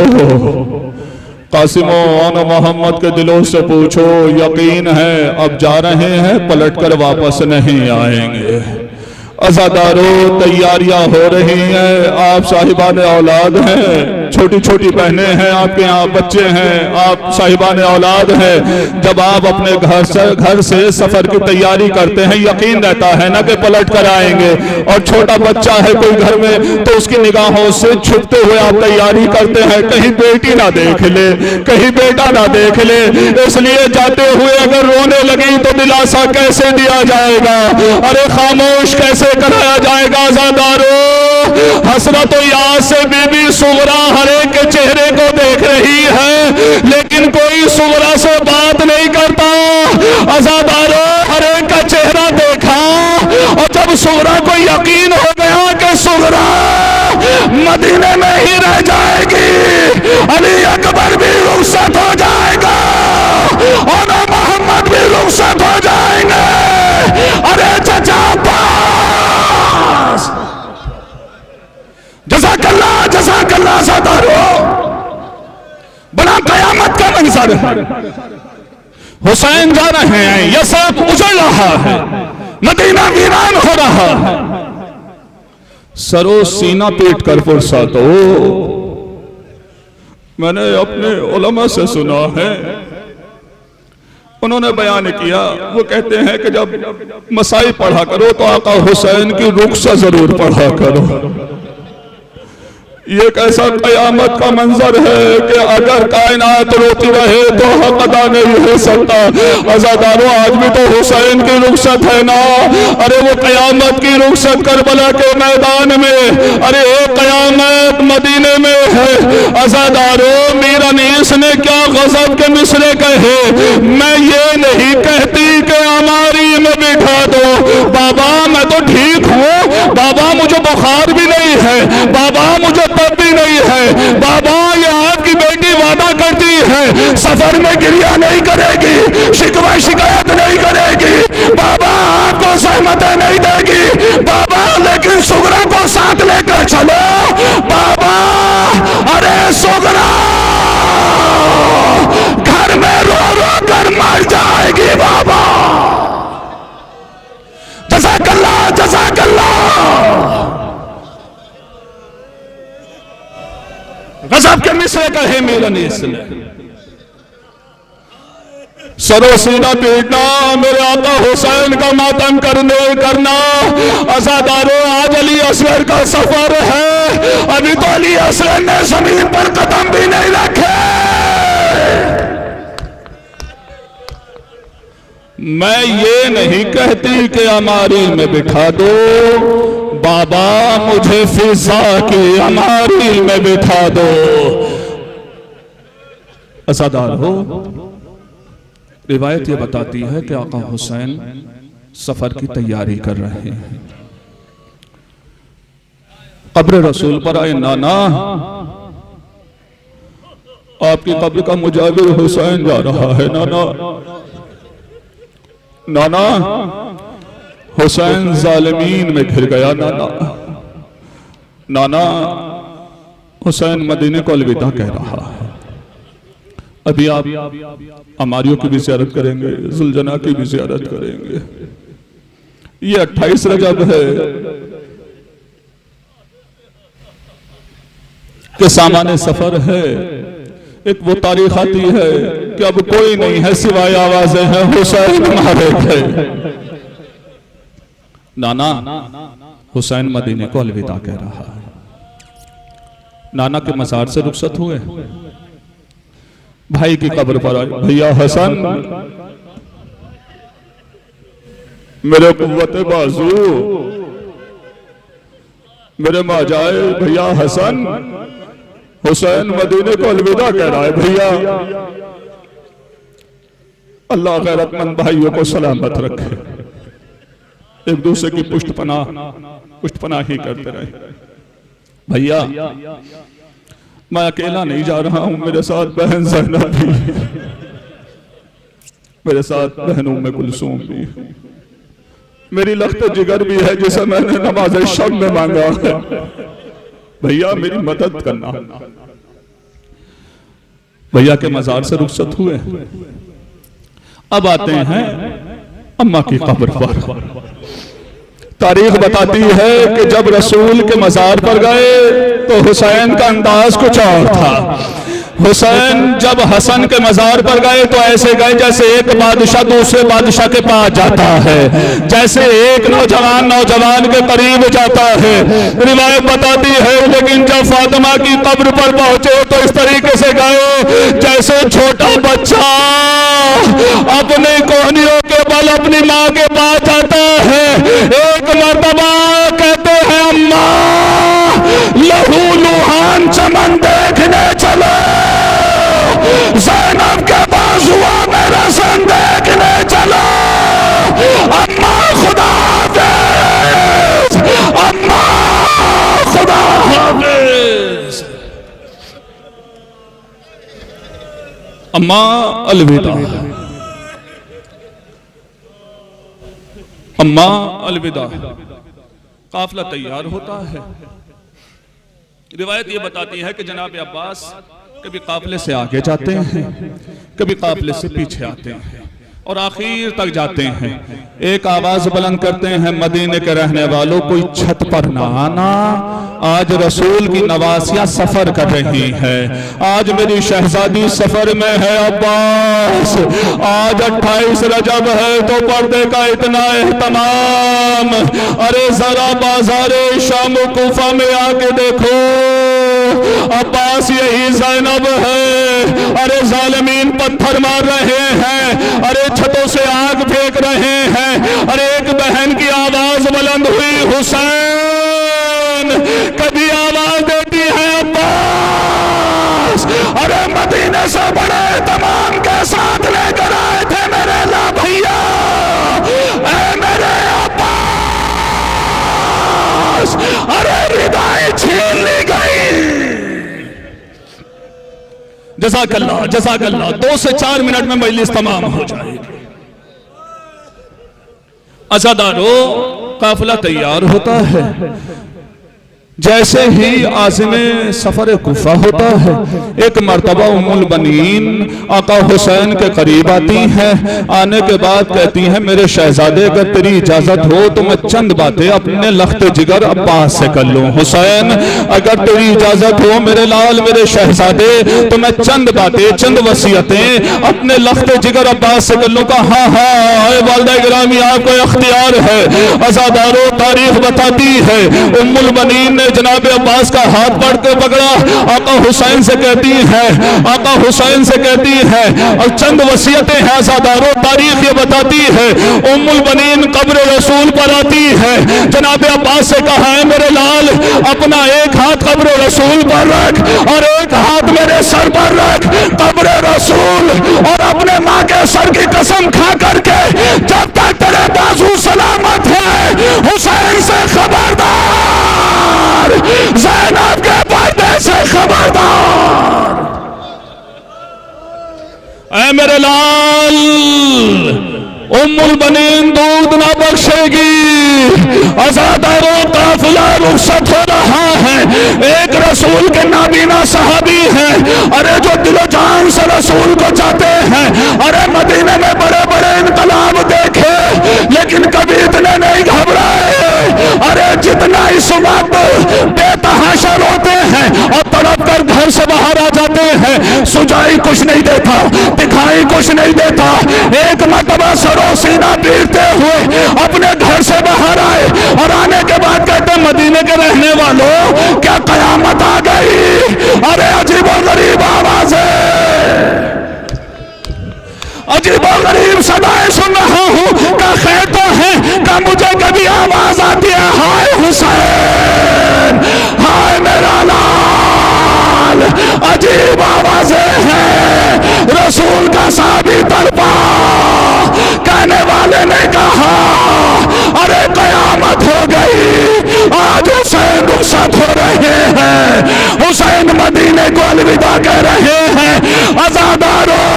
कासिमो और मोहम्मद के दिलों से पूछो, यकीन है अब जा रहे हैं, पलट कर वापस नहीं आएंगे। अज़ादारों, तैयारियां हो रही हैं, आप साहिबान औलाद हैं, छोटी छोटी बहनें हैं, आपके यहाँ बच्चे हैं, आप साहिबान औलाद हैं। जब आप अपने घर से सफर की तैयारी करते हैं, यकीन रहता है ना कि पलट कर आएंगे, और छोटा बच्चा है कोई घर में तो उसकी निगाहों से छुपते हुए आप तैयारी करते हैं, कहीं बेटी ना देख ले, कहीं बेटा ना देख ले। इसलिए जाते हुए अगर रोने लगी तो दिलासा कैसे दिया जाएगा, अरे खामोश कैसे कराया जाएगा। अज़ादारों, हसरत याद से बीबी सुगरा हरे के चेहरे को देख रही है, लेकिन कोई सुगरा से बात नहीं करता। अज़ादारों, हरे का चेहरा देखा, और जब सुगरा को यकीन हो गया कि सुगरा मदीने में ही रह जाएगी, अली अकबर भी रुखसत हो जाएगा और मोहम्मद भी रुखसत हो जाएंगे। अरे चचा जज़ाकल्लाह जज़ाकल्लाह। ज़ादारो, बड़ा कयामत का मंजर है। हुसैन जा रहे हैं, यसरब उजड़ रहा है, मदीना वीरान हो रहा है। सरो सीना पीट कर फुर्सत हो। मैंने अपने उलमा से सुना है, उन्होंने बयान किया, वो कहते हैं कि जब मसाई पढ़ा करो तो आका हुसैन की रुखसत जरूर पढ़ा करो। ये कैसा कयामत का मंजर है कि अगर कायनात रोती रहे तो हक अदा नहीं हो सकता। अज़ादारों, आज भी तो हुसैन की रुखसत है ना। अरे वो कयामत की रुखसत करबला के मैदान में, अरे एक कयामत मदीने में है। अज़ादारों, मीर अनीस ने क्या गज़ब के मिसरे कहे। मैं ये नहीं कहती कि हमारी में बिठा दो बाबा, मैं तो ठीक हूँ बाबा, मुझे बुखार भी नहीं है बाबा, मुझे तब भी नहीं है बाबा। ये आपकी बेटी वादा करती है सफर में गिरिया नहीं करेगी, शिकवा शिकायत नहीं करेगी बाबा, आपको सहमतें नहीं देगी बाबा, लेकिन सुगरा को साथ लेकर चलो बाबा। अरे सुगरा घर में रो रो कर मर जाएगी बाबा। जज़ाकल्लाह जज़ाकल्लाह। गज़ब के मिसरे कहे मीर अनीस ने, सरो सीना पीटना, मेरे आका हुसैन का मातम करना। अज़ादारों, आज अली असगर का सफर है, अभी तो अली असगर ने जमीन पर कदम भी नहीं रखे। मैं ये नहीं कहती कि हमारी में बिठा दो बाबा, मुझे फिजा की हमारी में बिठा दो। अज़ादार हो, रिवायत ये बताती है कि आका हुसैन सफर की तैयारी कर रहे हैं। कब्र रसूल पर आए नाना, आपकी कब्र का मुजाविर हुसैन जा रहा है। नाना नाना हुसैन जालिमीन में घिर गया। नाना नाना हुसैन मदीने को अलविदा कह रहा है। अभी आप अमारियों की भी ज़ियारत करेंगे, जुलजना की भी ज़ियारत करेंगे। ये 28 रजब है कि सामाने सफर है। एक वो तारीख आती है कि अब कोई नहीं है सिवाय आवाजें हैं हुसैन मारे थे। नाना हुसैन मदीने को अलविदा कह रहा है। नाना के मज़ार से रुखसत हुए, भाई की कब्र पर आए। भैया हसन, मेरे कुव्वत बाजू, मेरे माजाए भैया हसन, हुसैन मदीने को अलविदा कह रहा है। भैया अल्लाह गैरतमंद भाइयों को सलामत रखे, एक दूसरे की पुष्टपनाह ही करते रहे। भैया मैं अकेला नहीं जा रहा हूं, मेरे साथ बहन ज़ैनब भी, मेरे साथ बहन उम्मे कुलसूम भी, मेरी लख्त जिगर भी है जिसे मैंने नमाज शब में मांगा है। भैया मेरी मदद करना। भैया के मज़ार से रुखसत हुए। अब आते हैं अम्मा की कब्र पर। तारीख बताती है कि जब रसूल के मज़ार पर गए तो हुसैन का अंदाज कुछ और था। हुसैन जब हसन के मज़ार पर गए तो ऐसे गए जैसे एक बादशाह दूसरे बादशाह के पास जाता है, जैसे एक नौजवान के करीब जाता है। रिवायत बताती है लेकिन जब फातिमा की कब्र पर पहुंचे तो इस तरीके से गए जैसे छोटा बच्चा अपने कोहनियों के बल अपनी माँ के पास जाता है। एक मर्तबा कहते हैं अम्मा लहू लुहान चमन देखने चलो, ज़ैनब के बाजुआ में रसन देखने चलो। अम्मा खुदा हाफिज़, अम्मा खुदा हाफिज़, अम्मा अलविदा, अम्मा अलविदा। काफिला तैयार होता है। रिवायत ये बताती है कि जनाब अब्बास कभी काफिले से आगे जाते हैं, कभी काफिले से पीछे आते हैं और आखिर तक जाते हैं। एक आवाज बुलंद करते हैं, मदीने के रहने वालों कोई छत पर ना आना, आज रसूल की नवासियां सफर कर रही हैं, आज मेरी शहजादी सफर में है। अब्बास आज 28 रजब है तो पर्दे का इतना एहतमाम। अरे जरा बाजारे शाम कूफा में आके देखो, अब्बास यही ज़ैनब है। अरे जालिमीन पत्थर मार रहे हैं, अरे छतों से आग फेंक रहे हैं। अरे एक बहन की आवाज बुलंद हुई, हुसैन। कभी आवाज देती है अब्बास। अरे मदीने से बड़े तमाम के साथ लेकर आए थे मेरे ला भैया, मेरे अब्बास। अरे रिदाएं छीन ली गई। जज़ाकल्लाह जज़ाकल्लाह। 2 से 4 मिनट में मजलिस तमाम हो जाएगी। अज़ादारो काफिला तैयार होता है। जैसे ही आज़िमे सफर कुफा होता है, एक मर्तबा उम्मुल बनीन आका हुसैन के करीब आती हैं। आने के बाद कहती हैं, मेरे शहजादे अगर तेरी इजाजत हो तो मैं चंद बातें अपने लख्त जिगर अब्बास से कर लूं। हुसैन अगर तेरी इजाजत हो मेरे लाल मेरे शहजादे तो मैं चंद बातें चंद वसीयतें अपने लख्त जिगर अब्बास से कर लूं। कहा हाँ वालिदा गिरामी आपको इख्तियार है। अज़ादारो तारीख बताती है उम्मुल बनीन ने जनाब अब्बास का हाथ पकड़ के पकड़ा, आका हुसैन से कहती है, आका हुसैन से कहती है और चंद वसीयतें हैं। अज़ादारो तारीख ये बताती है उम्मुल बनीन कब्र रसूल पर आती है। जनाब अब्बास से कहा है, मेरे लाल अपना एक हाथ कब्र रसूल पर रख और एक हाथ मेरे सर पर रख। कब्र रसूल और अपने माँ के सर की कसम खा करके जब तक तेरे बाजू सलामत है हुसैन से खबरदार, ज़ैनब के पर्दे से खबरदार। ऐ मेरे लाल, उम्मुल बनीन दूध ना बख्शेगी। अज़ादारों काफिला रुखसत हो रहा है। एक रसूल के नाबीना सहाबी हैं, अरे जो दिलो जान से रसूल को चाहते हैं। अरे मदीने में बड़े बड़े इनकलाब देखे, लेकिन कभी इतने नहीं घबराए। अरे जितना इस वक्त बेतहाशा रोते हैं और तड़प कर घर से बाहर आ जाते हैं, सुजाई कुछ नहीं देता, दिखाई कुछ नहीं देता। एक मरतबा सरो सीना पीटते हुए अपने घर से बाहर आए और आने के बाद कहते मदीने के रहने वालों, क्या कयामत आ गई। अरे अजीब और गरीब आवाज है, अजीब और गरीब सदाएं सुन रहा हूं। का खैर तो है का मुझे कभी आवाज आती है, हाय हुसैन, हाय मेरा लाल। अजीब आवाजें हैं। रसूल का साबी तड़पा, कहने वाले ने कहा अरे कयामत हो गई। आज हुसैन रुखसत हो रहे हैं, हुसैन मदीने को अलविदा कह रहे हैं। अज़ादारों,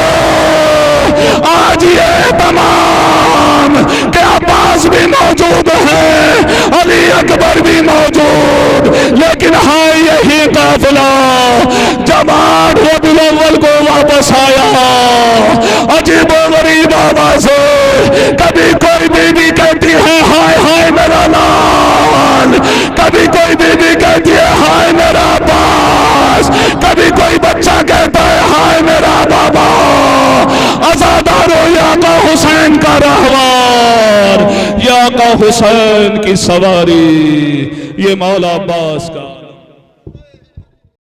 आज ये तमाम के अब्बास भी मौजूद है, अली अकबर भी मौजूद, लेकिन हाय यही काफिला जमात रबीउल अव्वल को वापस आया। अजीब गरीब आवाज है। कभी कोई बीवी कहती है हाय हाय मेरा लाल, कभी कोई बीवी कहती है हाय मेरा अब्बास, कभी कोई बच्चा कहता है हाय मेरा बाबा। अज़ादारों, या का हुसैन का रहवार, या का हुसैन की सवारी, ये मौला अब्बास का